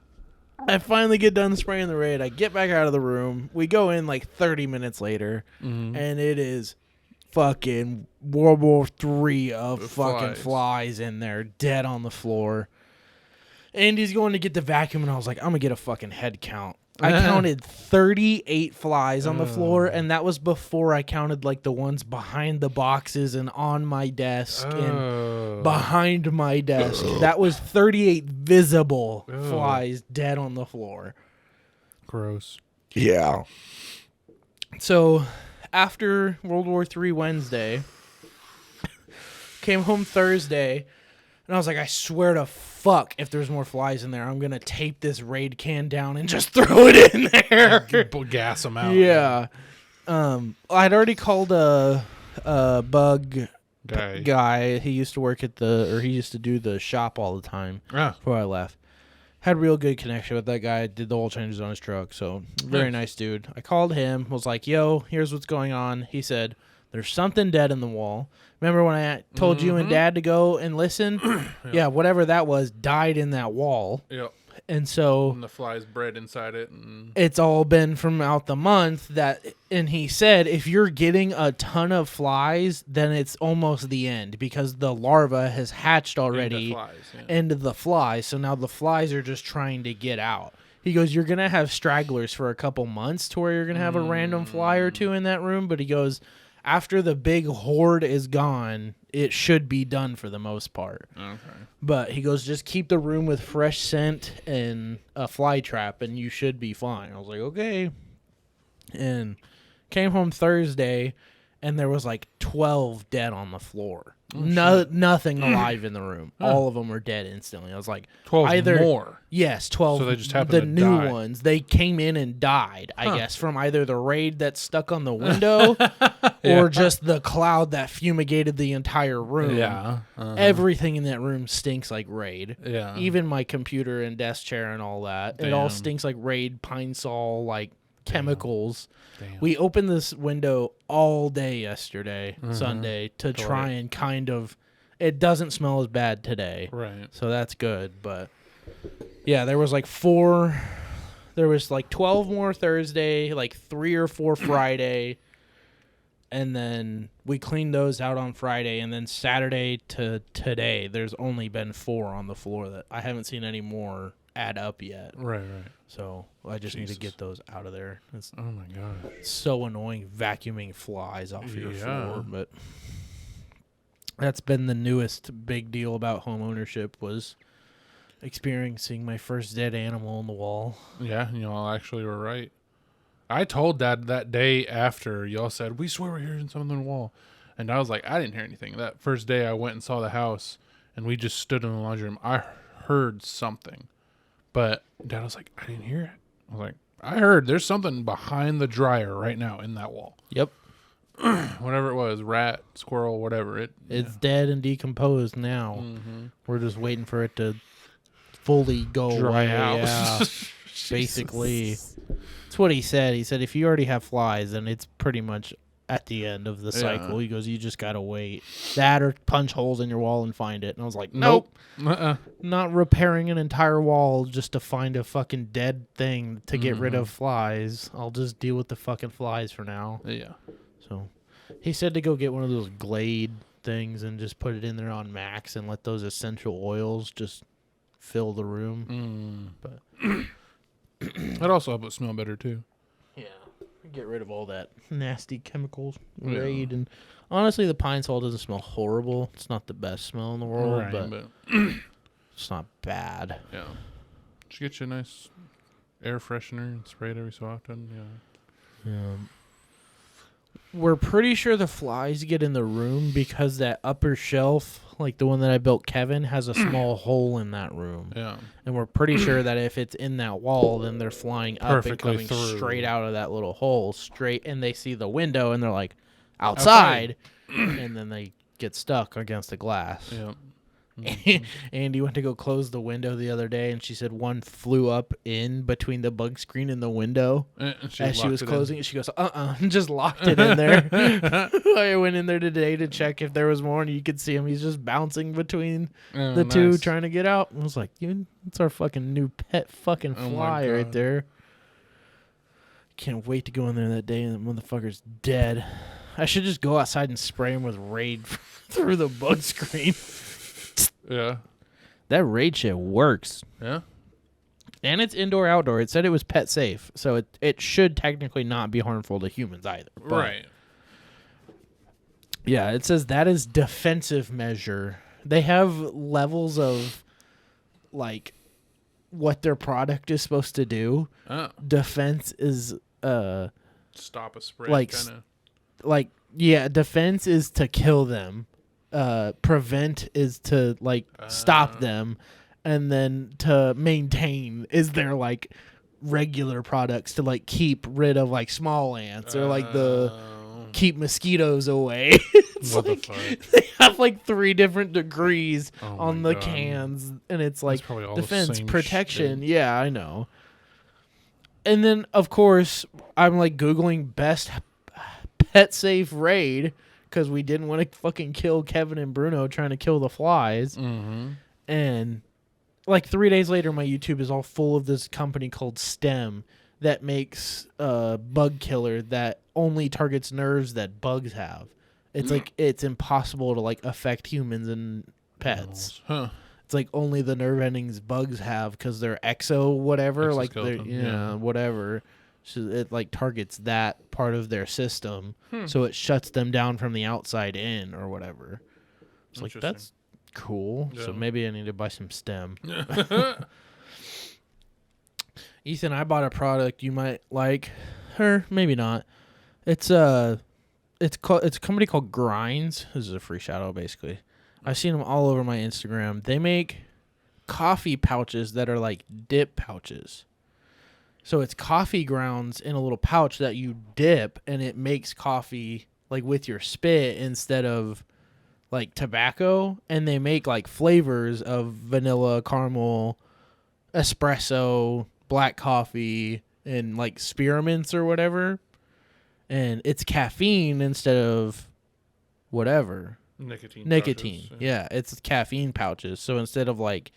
I finally get done spraying the raid. I get back out of the room. We go in like 30 minutes later, and it is fucking World War III of fucking flies in there, dead on the floor. Andy's going to get the vacuum, and I was like, I'm going to get a fucking head count. I counted 38 flies on the floor, and that was before I counted like the ones behind the boxes and on my desk and behind my desk. That was 38 visible flies dead on the floor. Gross. Yeah. So after World War III Wednesday, came home Thursday, and I was like, I swear to fuck, if there's more flies in there, I'm going to tape this raid can down and just throw it in there. Gas them out. Yeah. I'd already called a bug guy. He used to work at he used to do the shop all the time before I left. Had real good connection with that guy. Did the oil changes on his truck. So very nice dude. I called him. Was like, yo, here's what's going on. He said, there's something dead in the wall. Remember when I told you and Dad to go and listen? Yeah, whatever that was died in that wall. Yep. And so... And the flies bred inside it. And it's all been from out the month that... And he said, if you're getting a ton of flies, then it's almost the end. Because the larva has hatched already into the flies. So now the flies are just trying to get out. He goes, you're going to have stragglers for a couple months to where you're going to have a random fly or two in that room. But he goes... after the big horde is gone, it should be done for the most part. Okay. But he goes, just keep the room with fresh scent and a fly trap, and you should be fine. I was like, okay. And came home Thursday, and there was like 12 dead on the floor. Nothing alive in the room. All of them were dead instantly. I was like, 12 more. Yes, 12. So they just happened the to new die. ones. They came in and died, I guess, from either the raid that stuck on the window or just the cloud that fumigated the entire room. Yeah. Everything in that room stinks like raid. Yeah. Even my computer and desk chair and all that. It all Damn. stinks like raid, pine sol, like chemicals. Damn. We opened this window all day yesterday, Sunday, to try and kind of... It doesn't smell as bad today. Right. So that's good, but... Yeah, there was like 4... There was like 12 more Thursday, like 3 or 4 Friday, and then we cleaned those out on Friday, and then Saturday to today, there's only been 4 on the floor that I haven't seen any more add up yet. Right. So I just need to get those out of there. It's Oh my gosh. so annoying vacuuming flies off your Yeah. floor, but that's been the newest big deal about home ownership was experiencing my first dead animal on the wall. Yeah, y'all actually were right. I told Dad that day after y'all said, we swear we're hearing something on the wall. And I was like, I didn't hear anything. That first day I went and saw the house, and we just stood in the laundry room. I heard something. But Dad was like, I didn't hear it. I was like, I heard there's something behind the dryer right now in that wall. Yep. Whatever it was, rat, squirrel, whatever. It's dead and decomposed now. Mm-hmm. We're just waiting for it to fully go Dry away. out. Yeah, basically. That's what he said. He said if you already have flies, then it's pretty much at the end of the cycle. He goes, you just got to wait. That or punch holes in your wall and find it. And I was like, nope. Not repairing an entire wall just to find a fucking dead thing to get rid of flies. I'll just deal with the fucking flies for now. Yeah. So he said to go get one of those Glade things and just put it in there on max and let those essential oils just fill the room. But That also helped it smell better too. yeah, get rid of all that nasty chemicals, raid, and honestly, the pine sol doesn't smell horrible. It's not the best smell in the world, but it's not bad. Yeah. Just get you a nice air freshener and spray it every so often. Yeah. We're pretty sure the flies get in the room because that upper shelf, like the one that I built Kevin, has a small hole in that room. Yeah. And we're pretty sure that if it's in that wall, then they're flying up Perfectly and coming through. straight out of that little hole, straight, and they see the window, and they're like, outside. And then they get stuck against the glass. Yeah. Andy went to go close the window the other day, and she said one flew up in between the bug screen and the window. As she was closing it, she goes, and just locked it in there. I went in there today to check if there was more, and you could see him. He's just bouncing between the two, trying to get out. I was like, dude, it's our fucking new pet fucking fly right there. Can't wait to go in there that day, and the motherfucker's dead. I should just go outside and spray him with Raid through the bug screen. Yeah. That Raid shit works. Yeah. And it's indoor outdoor. It said it was pet safe, so it should technically not be harmful to humans either. But Right. yeah, it says that is defensive measure. They have levels of like what their product is supposed to do. Oh. Defense is Stop a spray. like defense is to kill them. Prevent is to like stop them, and then to maintain is their like regular products to like keep rid of like small ants or like the keep mosquitoes away. It's what like the fuck? they have like 3 different degrees Oh on my the God. cans, and it's like probably all the defense, same protection. shit. Yeah, I know. And then of course I'm like Googling best pet safe raid, because we didn't want to fucking kill Kevin and Bruno trying to kill the flies. Mm-hmm. And like 3 days later, my YouTube is all full of this company called STEM that makes a bug killer that only targets nerves that bugs have. It's like it's impossible to like affect humans and pets. Huh. It's like only the nerve endings bugs have because they're exo whatever, like they're Exoskeleton, yeah. whatever. So it like targets that part part of their system, so it shuts them down from the outside in or whatever. It's like, that's cool. Yeah. So maybe I need to buy some stem. Ethan, I bought a product you might like, or maybe not. It's a company called Grinds. This is a free shout out, basically. I've seen them all over my Instagram. They make coffee pouches that are like dip pouches. So it's coffee grounds in a little pouch that you dip, and it makes coffee like with your spit instead of like tobacco. And they make like flavors of vanilla, caramel, espresso, black coffee, and like spearmints or whatever. And it's caffeine instead of whatever. Nicotine. Pouches, yeah. yeah, it's caffeine pouches. So instead of like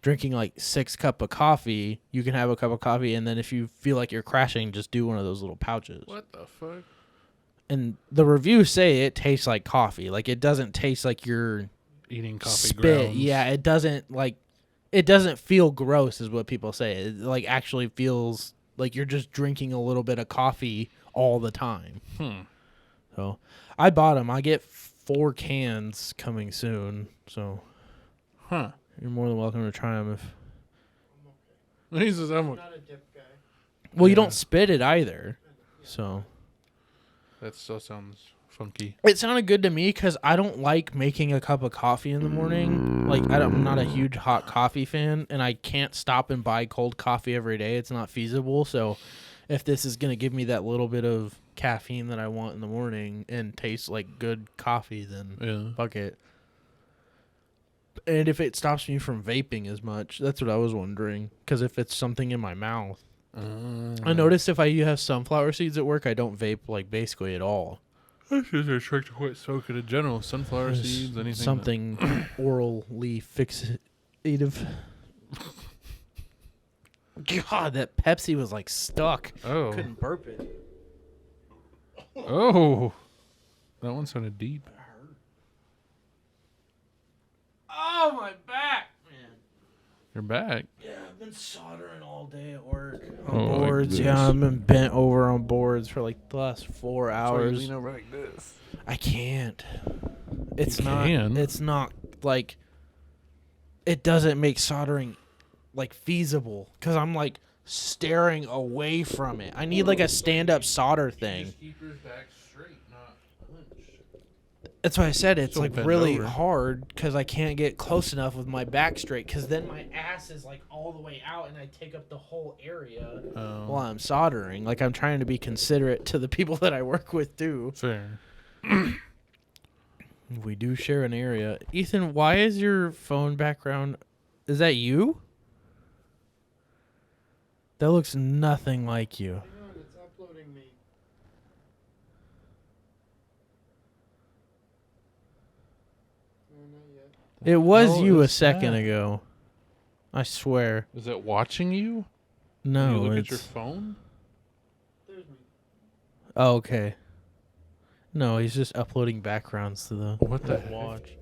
drinking like 6 cups of coffee, you can have a cup of coffee, and then if you feel like you're crashing, just do one of those little pouches. What the fuck? And the reviews say it tastes like coffee. Like, it doesn't taste like you're Eating coffee spit. grounds. Yeah, it doesn't feel gross is what people say. It like actually feels like you're just drinking a little bit of coffee all the time. So I bought them. I get 4 cans coming soon. So you're more than welcome to try them. I'm okay. He says, I'm not a dip guy. Well, you Yeah. don't spit it either. So that still sounds funky. it sounded good to me because I don't like making a cup of coffee in the morning. Like, I'm not a huge hot coffee fan, and I can't stop and buy cold coffee every day. It's not feasible. So if this is going to give me that little bit of caffeine that I want in the morning and taste like good coffee, then fuck it. And if it stops me from vaping as much, that's what I was wondering. Because if it's something in my mouth. I noticed if I have sunflower seeds at work, I don't vape like basically at all. That's just a trick to quit smoking in general. Sunflower seeds, anything. Something orally fixative. God, that Pepsi was like stuck. Oh. Couldn't burp it. Oh. That one sounded deep. Oh, my back, man. You're back. Yeah, I've been soldering all day at work. Oh, On like boards. this. Yeah, I've been bent over on boards for like the last 4 hours. Lean over like this. I can't. It's You not. can. It's not like. It doesn't make soldering like feasible because I'm like staring away from it. I need like a stand-up solder thing. Just keep your back straight, not hunched. That's why I said it's Don't like bend really over. hard because I can't get close enough with my back straight because then my ass is like all the way out and I take up the whole area while I'm soldering. Like, I'm trying to be considerate to the people that I work with too. Fair. We do share an area. Ethan, why is your phone background? Is that you? That looks nothing like you. Hang on, it's uploading me. No, not yet. It was hell you a is second that? ago. I swear. Is it watching you? No, you look it's... at your phone? There's me. Oh, okay. No, he's just uploading backgrounds to the What the heck? watch.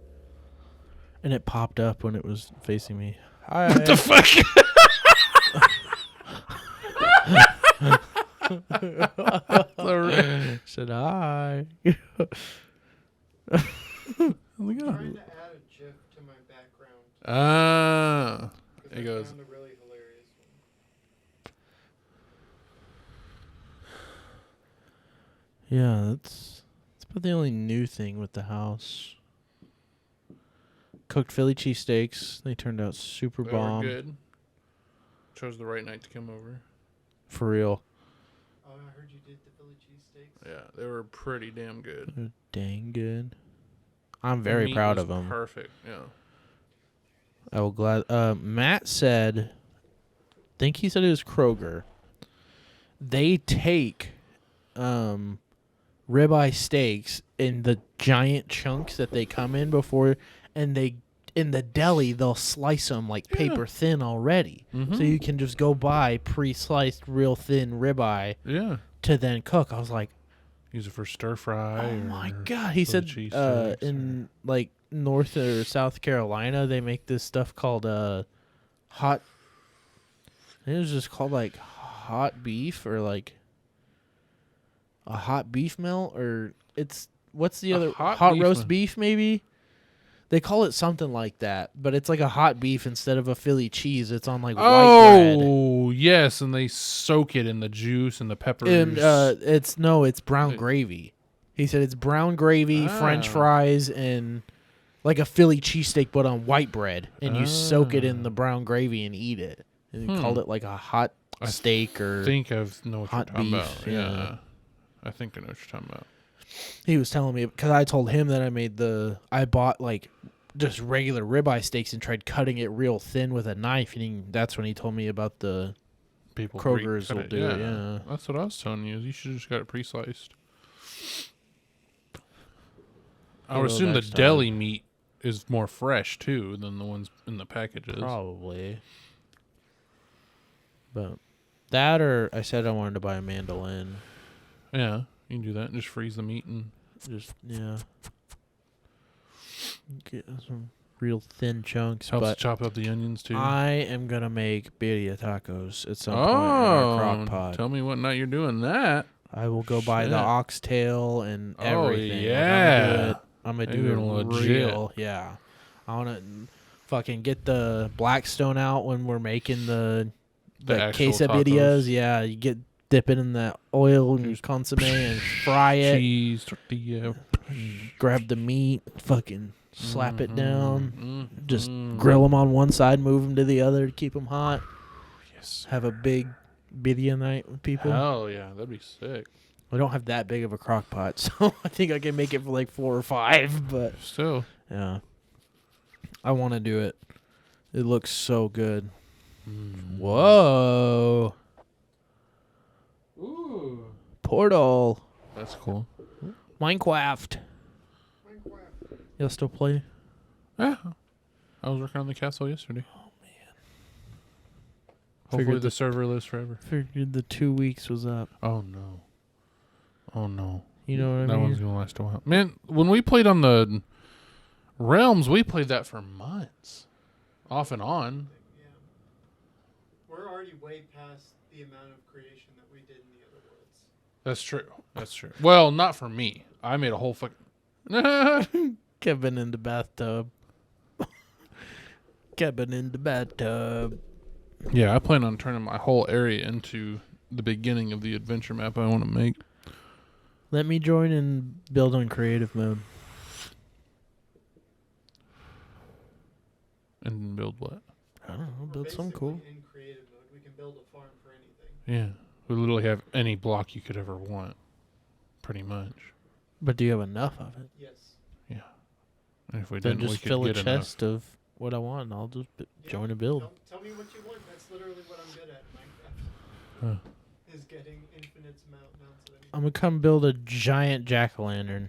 And it popped up when it was facing me. Hi. What the fuck? Said hi. I'm trying to add a GIF to my background. Ah. 'Cause It I goes. found a really hilarious one. Yeah, that's about the only new thing with the house. Cooked Philly cheesesteaks. They turned out super They bomb. were good. Chose the right night to come over. For real. Oh, I heard you did the Philly cheesesteaks. Yeah, they were pretty damn good. They're dang good. I'm The very meat proud was of them. Perfect. Yeah. I will glad. Matt said, think he said it was Kroger. They take ribeye steaks in the giant chunks that they come in before, and they in the deli they'll slice them like paper thin already, so you can just go buy pre-sliced real thin ribeye Yeah. to then cook. I was like, Use it for stir fry. oh my or god! He Philly said cheesesteaks in like North or South Carolina they make this stuff called hot. It was just called like hot beef or like. a hot beef melt, or it's what's the A other hot beef roast melt. beef maybe? They call it something like that, but it's like a hot beef instead of a Philly cheese. It's on like white bread. Oh, yes, and they soak it in the juice and the peppers. And it's brown gravy. He said it's brown gravy, French Ah. fries, and like a Philly cheesesteak, but on white bread, and you soak it in the brown gravy and eat it. And he called it like a hot steak or. I think I know what hot you're talking beef, about. yeah. Yeah, I think I know what you're talking about. He was telling me because I told him that I bought like just regular ribeye steaks and tried cutting it real thin with a knife, and that's when he told me about the People Kroger's cut will do it. Yeah, That's what I was telling you. You should have just got it pre-sliced. I would Although assume the next deli meat is more fresh too than the ones in the packages. probably. But that, or I said I wanted to buy a mandolin. Yeah, you can do that. Just freeze the meat and Just get some real thin chunks. helps but chop up the onions too. I am gonna make birria tacos at some point in our crock pot. Tell me what night you're doing that. I will go buy the Shit. oxtail and Oh, everything. yeah. I'm gonna You're do it gonna legit. real. Yeah. I wanna fucking get the Blackstone out when we're making the actual quesadillas. tacos. Yeah, you dip it in that oil and consomme and fry it. Cheese, tortilla. Grab the meat, fucking slap it down. Mhm. Just grill them on one side, move them to the other to keep them hot. Yes. Have a big birria night with people. Hell yeah, that'd be sick. I don't have that big of a crock pot, so I think I can make it for like 4 or 5. But Still. yeah, I want to do it. It looks so good. Whoa, Ooh. Portal, That's cool. Minecraft. You'll still play? Yeah. I was working on the castle yesterday. Oh man, Hopefully Figured the server lives forever. figured the 2 weeks was up. Oh no. Oh no. You know what I That mean? one's gonna last a while. Man, when we played on the Realms, we played that for months. Off and on. Yeah. We're already way past the amount of creation that we did in the other worlds. That's true. That's true. Well, not for me. I made a whole fucking Kevin in the bathtub. Kevin in the bathtub. Yeah, I plan on turning my whole area into the beginning of the adventure map I want to make. Let me join and build on creative mode. And build what? I don't know. We're Build something basically cool. in creative mode. We can build a farm for anything. Yeah. We literally have any block you could ever want. Pretty much. But do you have enough of it? Yes. Yeah. And if we Then didn't, we just could fill a get enough. chest of what I want, and I'll just Yeah. join a build. Tell me what you want. That's literally what I'm good at in Huh. Minecraft. Is getting infinite amounts of anything. I'm gonna come build a giant jack-o'-lantern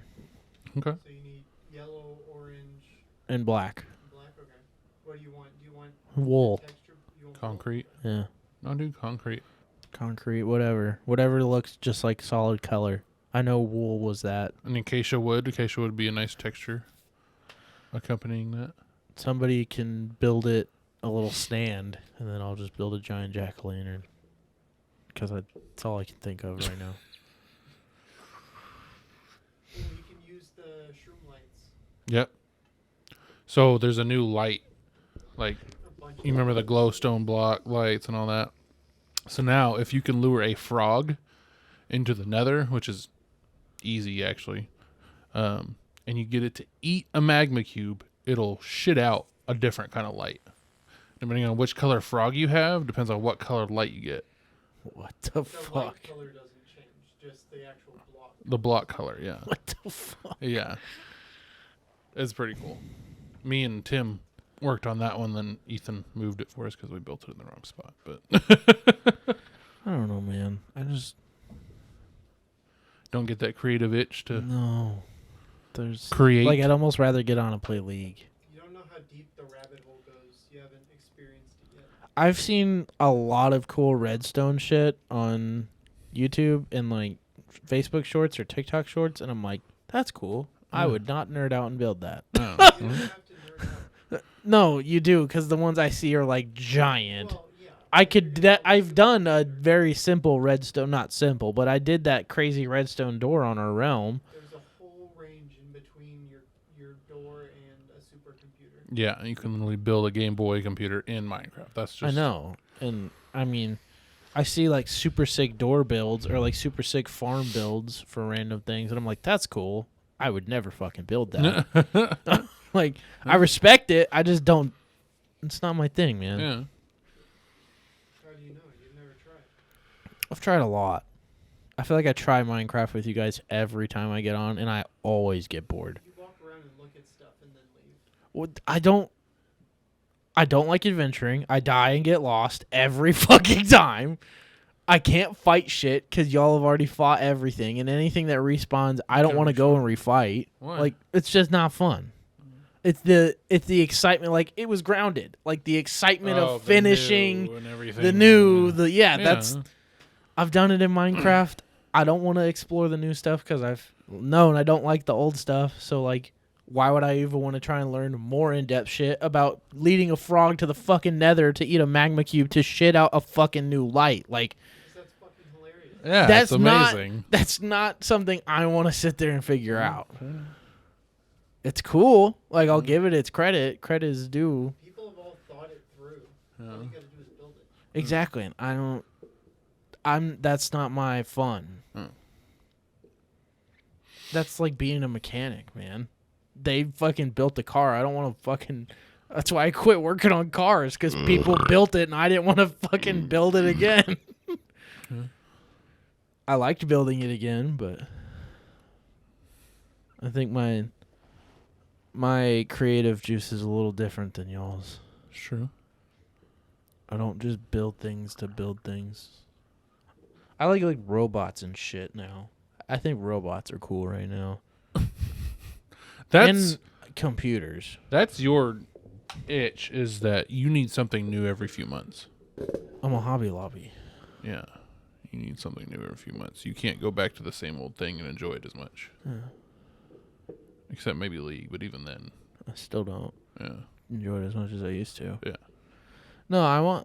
Okay. So you need yellow, orange, in black and black. Okay. What do you want? Do you want wool. texture? You want wool? Concrete. Yeah, No, dude, concrete. concrete, whatever looks just like solid color. I know wool was that. And acacia wood. Acacia would be a nice texture accompanying that. Somebody can build it a little stand, and then I'll just build a giant jack-o'-lantern. Because that's all I can think of right now. Ooh, you can use the shroom lights. Yep. So there's a new light. Like, A bunch you remember the glowstone block lights and all that? So now, if you can lure a frog into the nether, which is easy actually, and you get it to eat a magma cube, it'll shit out a different kind of light. Depending on which color frog you have, depends on what colored light you get. What the The fuck? light color doesn't change, just the actual block. The block color, yeah. What the fuck? Yeah. It's pretty cool. Me and Tim worked on that one, then Ethan moved it for us because we built it in the wrong spot. But I don't know, man. I just don't get that creative itch to no. There's create. like I'd almost rather get on and play League. You don't know how deep the rabbit hole goes. You haven't experienced it yet. I've seen a lot of cool redstone shit on YouTube and like Facebook shorts or TikTok shorts, and I'm like, that's cool. I would not nerd out and build that. Oh. You don't have to nerd out. No, you do, because the ones I see are like giant. Well, yeah, I've done a very simple redstone, not simple, but I did that crazy redstone door on our realm. There's a whole range in between your door and a supercomputer. Yeah, you can literally build a Game Boy computer in Minecraft. That's just I know, and I mean, I see like super sick door builds or like super sick farm builds for random things, and I'm like, that's cool. I would never fucking build that. Like, I respect it. I just don't. It's not my thing, man. Yeah. How do you know? You've never tried. I've tried a lot. I feel like I try Minecraft with you guys every time I get on, and I always get bored. You walk around and look at stuff and then leave. Well, I don't like adventuring. I die and get lost every fucking time. I can't fight shit because y'all have already fought everything, and anything that respawns, I don't want to go and refight. Why? Like, it's just not fun. It's the excitement. Like, it was Grounded. Like, the excitement of finishing the new. That's. I've done it in Minecraft. I don't want to explore the new stuff because I've known I don't like the old stuff. So, like, why would I even want to try and learn more in-depth shit about leading a frog to the fucking nether to eat a magma cube to shit out a fucking new light? Like, That's fucking hilarious. Yeah, that's it's amazing. That's not something I want to sit there and figure out. It's cool. Like, I'll give it its credit. Credit is due. People have all thought it through. Yeah. All you gotta do is build it. Exactly. And that's not my fun. That's like being a mechanic, man. They fucking built the car. I don't want to fucking. That's why I quit working on cars, because people built it and I didn't want to fucking build it again. I liked building it again, but I think my creative juice is a little different than y'all's. True. I don't just build things to build things. I like robots and shit now. I think robots are cool right now. That's And computers. That's your itch, is that you need something new every few months. I'm a Hobby Lobby. Yeah. You need something new every few months. You can't go back to the same old thing and enjoy it as much. Yeah. Except maybe League, but even then. I still don't enjoy it as much as I used to. Yeah. No,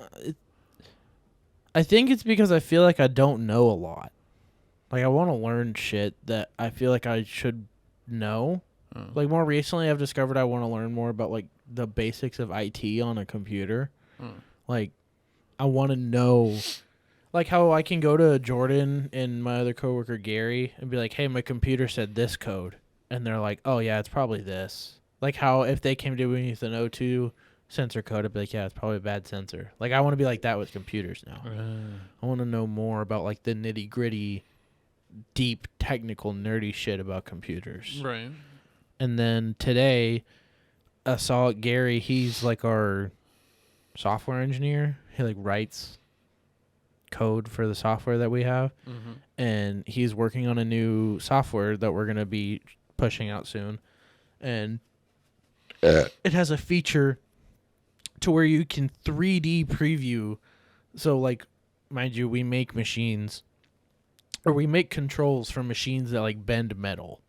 I think it's because I feel like I don't know a lot. Like, I want to learn shit that I feel like I should know. Like, more recently, I've discovered I want to learn more about, like, the basics of IT on a computer. Like, I want to know, like, how I can go to Jordan and my other coworker, Gary, and be like, hey, my computer said this code. And they're like, oh, yeah, it's probably this. Like, how if they came to me with an O2 sensor code, I'd be like, yeah, it's probably a bad sensor. Like, I want to be like that with computers now. I want to know more about, like, the nitty-gritty, deep, technical, nerdy shit about computers. Right. And then today, I saw Gary. He's like our software engineer. He like writes code for the software that we have. And he's working on a new software that we're going to be pushing out soon. And it has a feature to where you can 3D preview. So, like, mind you, we make machines, or we make controls for machines that like bend metal.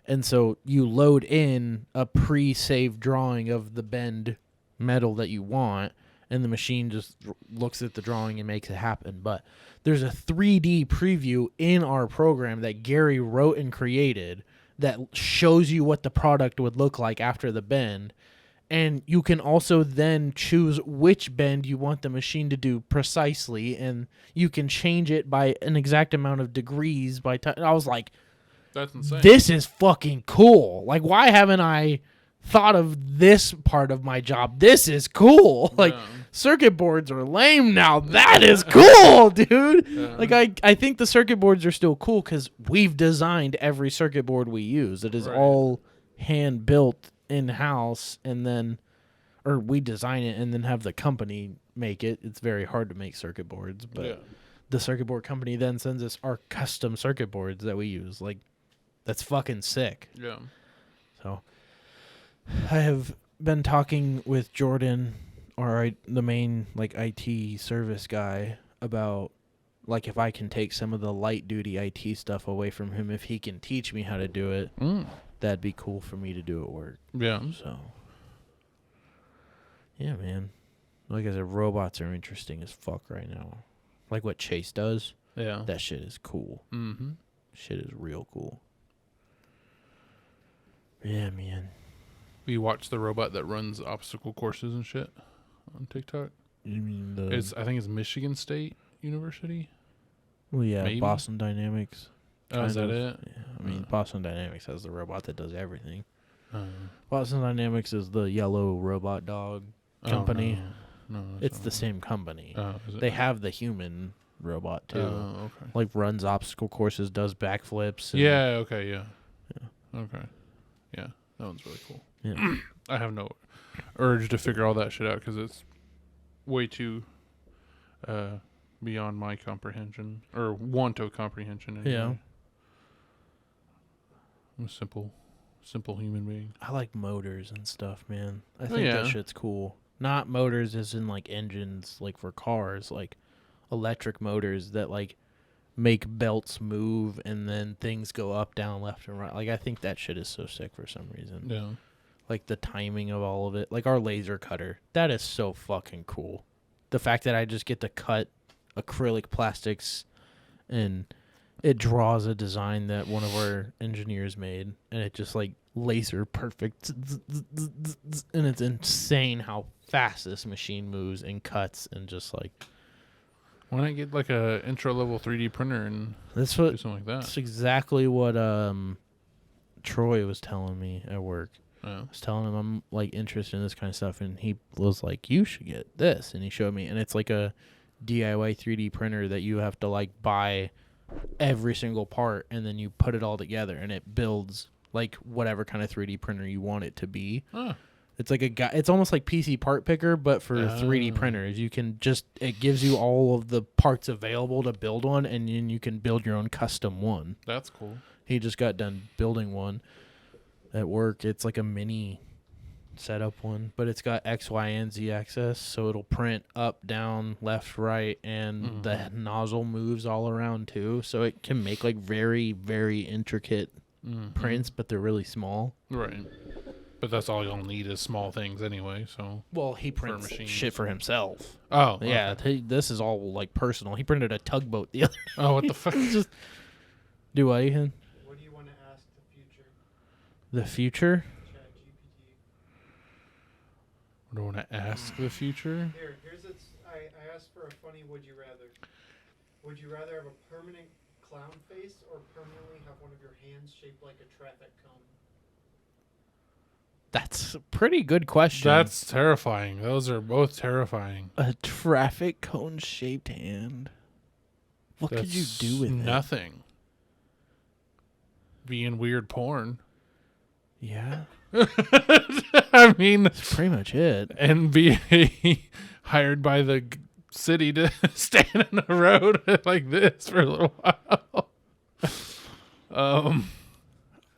And so you load in a pre-saved drawing of the bend metal that you want, and the machine just looks at the drawing and makes it happen. But there's a 3D preview in our program that Gary wrote and created that shows you what the product would look like after the bend. And you can also then choose which bend you want the machine to do precisely, and you can change it by an exact amount of degrees by time. I was like, that's insane. This is fucking cool. Like, why haven't I thought of this part of my job? This is cool. Like, circuit boards are lame now. That is cool, dude. Like, I think the circuit boards are still cool because we've designed every circuit board we use. It is all hand built in-house, and then, or we design it and then have the company make it. It's very hard to make circuit boards, but the circuit board company then sends us our custom circuit boards that we use. Like, that's fucking sick. Yeah. So I have been talking with Jordan, or the main like IT service guy, about like if I can take some of the light duty IT stuff away from him, if he can teach me how to do it, that'd be cool for me to do at work. Yeah. So yeah, man. Like I said, robots are interesting as fuck right now. Like what Chase does. Yeah. That shit is cool. Mm-hmm. Shit is real cool. Yeah, man. We watch the robot that runs obstacle courses and shit on TikTok. You mean I think it's Michigan State University. Well, yeah, maybe? Boston Dynamics. Oh, is that Kind of. it? Yeah, I mean, Boston Dynamics has the robot that does everything. Uh, Boston Dynamics is the yellow robot dog company. No, It's the same company. Is it? They have the human robot too. Oh, okay. Like runs obstacle courses, does backflips. And Yeah. Okay. Yeah. Okay. Yeah, that one's really cool. Yeah. I have no urge to figure all that shit out because it's way too beyond my comprehension or want of comprehension. Anyway. Yeah. I'm a simple human being. I like motors and stuff, man. I Oh, think yeah. that shit's cool. Not motors as in like engines, like for cars, like electric motors that like make belts move and then things go up, down, left, and right. Like I think that shit is so sick for some reason. Yeah. Like the timing of all of it. Like our laser cutter. That is so fucking cool. The fact that I just get to cut acrylic plastics and it draws a design that one of our engineers made and it just like laser perfect. And it's insane how fast this machine moves and cuts and just like Why not get like a intro level 3D printer and that's do what something like that? that's exactly what Troy was telling me at work. Yeah. I was telling him I'm like interested in this kind of stuff, and he was like, "You should get this," and he showed me, and it's like a DIY 3D printer that you have to like buy every single part, and then you put it all together, and it builds like whatever kind of 3D printer you want it to be. Huh. It's like it's almost like PC part picker, but for 3D printers. You can it gives you all of the parts available to build one, and then you can build your own custom one. That's cool. He just got done building one at work. It's like a mini setup one, but it's got X, Y, and Z axis, so it'll print up, down, left, right, and the nozzle moves all around too, so it can make like very, very intricate prints, but they're really small. Right. But that's all you'll need is small things anyway, so. Well, he prints shit for himself. Oh. Yeah, Okay. this is all like personal. He printed a tugboat the other day. Oh, what the fuck? Just do what, Ethan? What do you want to ask the future? The future? ChatGPT. I don't want to ask the future. Here's its. I asked for a funny would you rather. Would you rather have a permanent clown face or permanently have one of your hands shaped like a traffic cone? That's a pretty good question. That's terrifying. Those are both terrifying. A traffic cone shaped hand. What could you do with it? Nothing. Being weird porn. Yeah, I mean, that's pretty much it. and be hired by the city to stand in the road like this for a little while.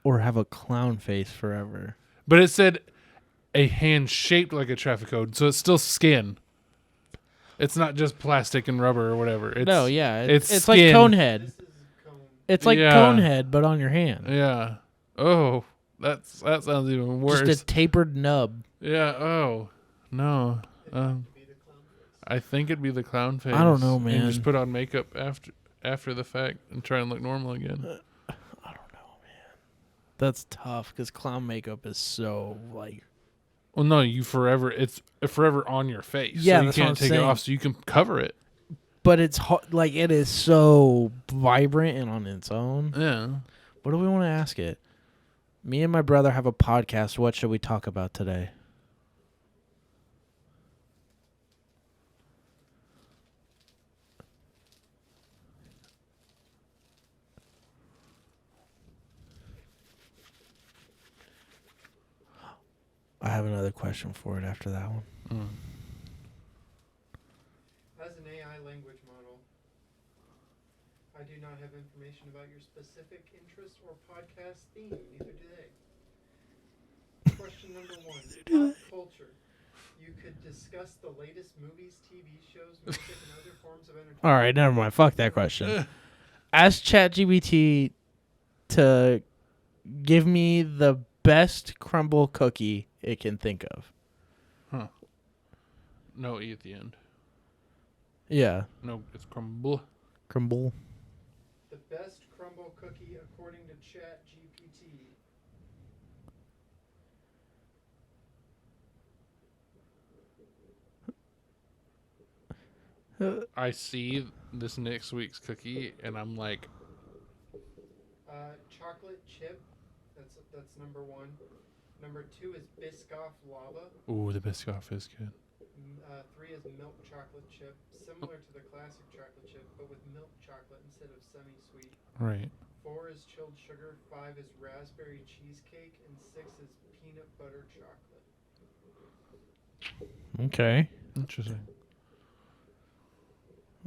Or have a clown face forever. But it said a hand shaped like a traffic cone, so it's still skin. It's not just plastic and rubber or whatever. It's, No, yeah, it's it's like skin. Conehead. This is cone. It's like Yeah. Conehead, but on your hand. Yeah. Oh, that sounds even worse. Just a tapered nub. Yeah. Oh, no. It'd have to be the clown face. I think it'd be the clown face. I don't know, And man. just put on makeup after the fact and try and look normal again. I don't know, man. That's tough because clown makeup is so like. Well, no, it's forever on your face. Yeah, so you that's what can't I'm take it saying. off, so you can cover it. But it's like it is so vibrant and on its own. Yeah. What do we want to ask it? Me and my brother have a podcast. What should we talk about today? I have another question for it after that one. As an AI language model, I do not have information about your specific interests or podcast theme. Neither do they. Question number 1. Pop culture. You could discuss the latest movies, TV shows, music, and other forms of entertainment. All right, never mind. Fuck that question. Ask ChatGPT to give me the best crumble cookie it can think of. No E at the end. Yeah. No, it's crumble. Crumble. The best crumble cookie according to Chat GPT. I see this next week's cookie, and I'm like, Chocolate chip. That's number 1. Number 2 is Biscoff lava. ooh, the Biscoff is good. 3 is milk chocolate chip, similar to the classic chocolate chip, but with milk chocolate instead of semi-sweet. Right. 4 is chilled sugar. 5 is raspberry cheesecake, and 6 is peanut butter chocolate. Okay. Interesting.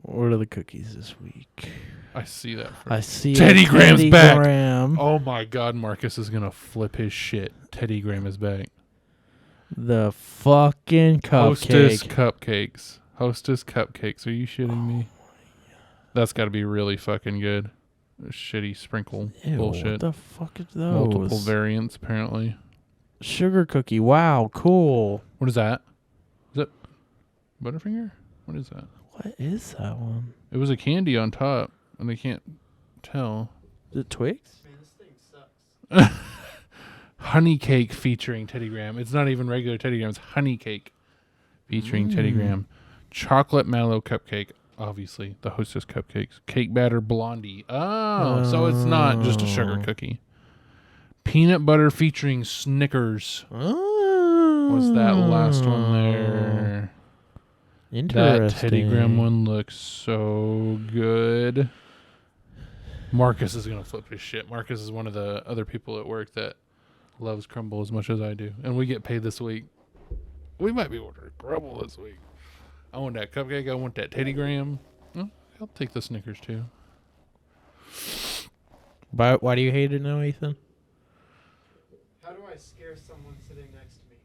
What are the cookies this week? I see that. I see Teddy Graham's back. Graham. Oh my God, Marcus is gonna flip his shit. Teddy Graham is back. The fucking Hostess cupcake. cupcakes. Hostess cupcakes. Are you shitting me? That's got to be really fucking good. Shitty sprinkle Ew, bullshit. What the fuck is those? Multiple variants, apparently. Sugar cookie. Wow, cool. What is that? Is it Butterfinger? What is that? What is that one? It was a candy on top, and I can't tell. Is it Twix? Man, this thing sucks. Honey cake featuring Teddy Graham. It's not even regular Teddy Graham. It's honey cake featuring Teddy Graham. Chocolate mallow cupcake. Obviously, the Hostess cupcakes. Cake batter blondie. Oh, so it's not just a sugar cookie. Peanut butter featuring Snickers. Oh. Was that last one there? Interesting. That Teddy Graham one looks so good. Marcus is going to flip his shit. Marcus is one of the other people at work that loves crumble as much as I do. And we get paid this week. We might be ordering crumble this week. I want that cupcake. I want that Teddy Graham. Oh, I'll take the Snickers too. Why do you hate it now, Ethan? How do I scare someone sitting next to me?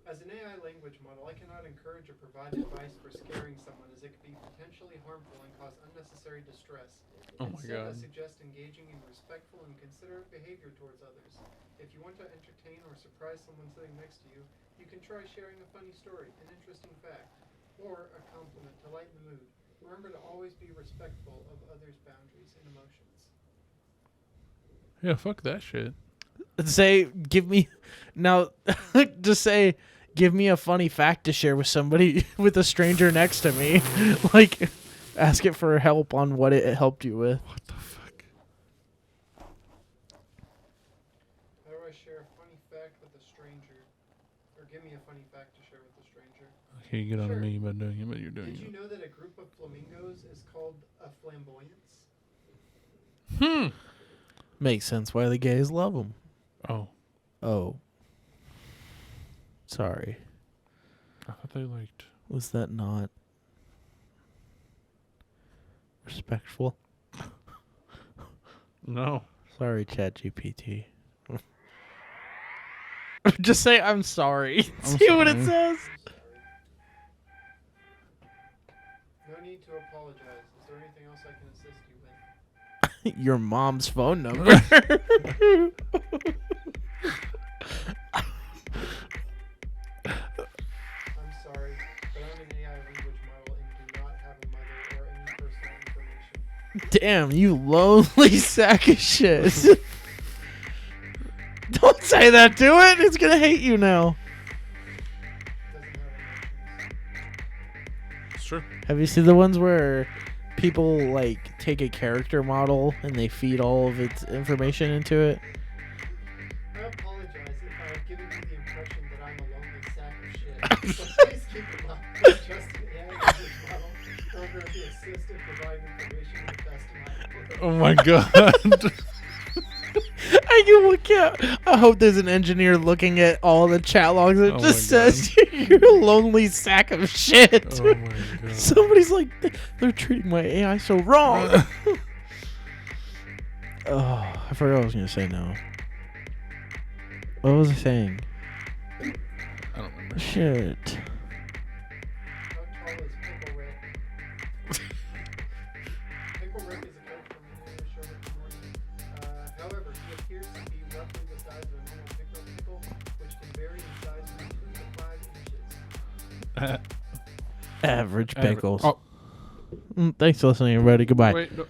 As an AI language model, I cannot encourage or provide advice for scaring someone, as it could be potentially harmful and cause unnecessary distress. Oh my Instead, I God. suggest engaging in respectful and considerate behavior towards others. If you want to entertain or surprise someone sitting next to you, you can try sharing a funny story, an interesting fact, or a compliment to lighten the mood. Remember to always be respectful of others' boundaries and emotions. Yeah, fuck that shit. Say, give me now. Just say, give me a funny fact to share with somebody, with a stranger next to me. Like, ask it for help on what it helped you with. What the fuck? How do I share a funny fact with a stranger? Or give me a funny fact to share with a stranger. Okay, you get on Sure. me by doing it, but you're doing Did you it. know that a group of flamingos is called a flamboyance? Makes sense why the gays love them. Oh, Oh. Sorry. I thought they liked. Was that not respectful? No. Sorry, ChatGPT. Just say I'm sorry. I'm See what it sorry. says. No need to apologize. Is there anything else I can assist you with? Your mom's phone number. I'm sorry, but I'm an AI language model and do not have a mother or any personal information. Damn, you lonely sack of shit. Don't say that to it. It's gonna hate you now. Doesn't have emotions. It's true. Have you seen the ones where people like take a character model and they feed all of its information into it? I apologize if I've given you the impression that I'm a lonely sack of shit. So please keep in mind, I'm just an AI language model programmed to assist and provide information to the best of my ability. Oh my God. I hope there's an engineer looking at all the chat logs that Oh just my says you're a lonely sack of shit. Oh my God. Somebody's like, they're treating my AI so wrong. Oh, I forgot what I was gonna say now. What was I saying? I don't remember. Shit. How tall is Pickle Rick? Pickle Rick is a character from the anime show Rick and Morty. However, he appears to be roughly the size of a normal pickle, which can vary in size from 2 to 5 inches. Average Average. pickles. Oh, Thanks for listening, everybody. Goodbye. wait. No.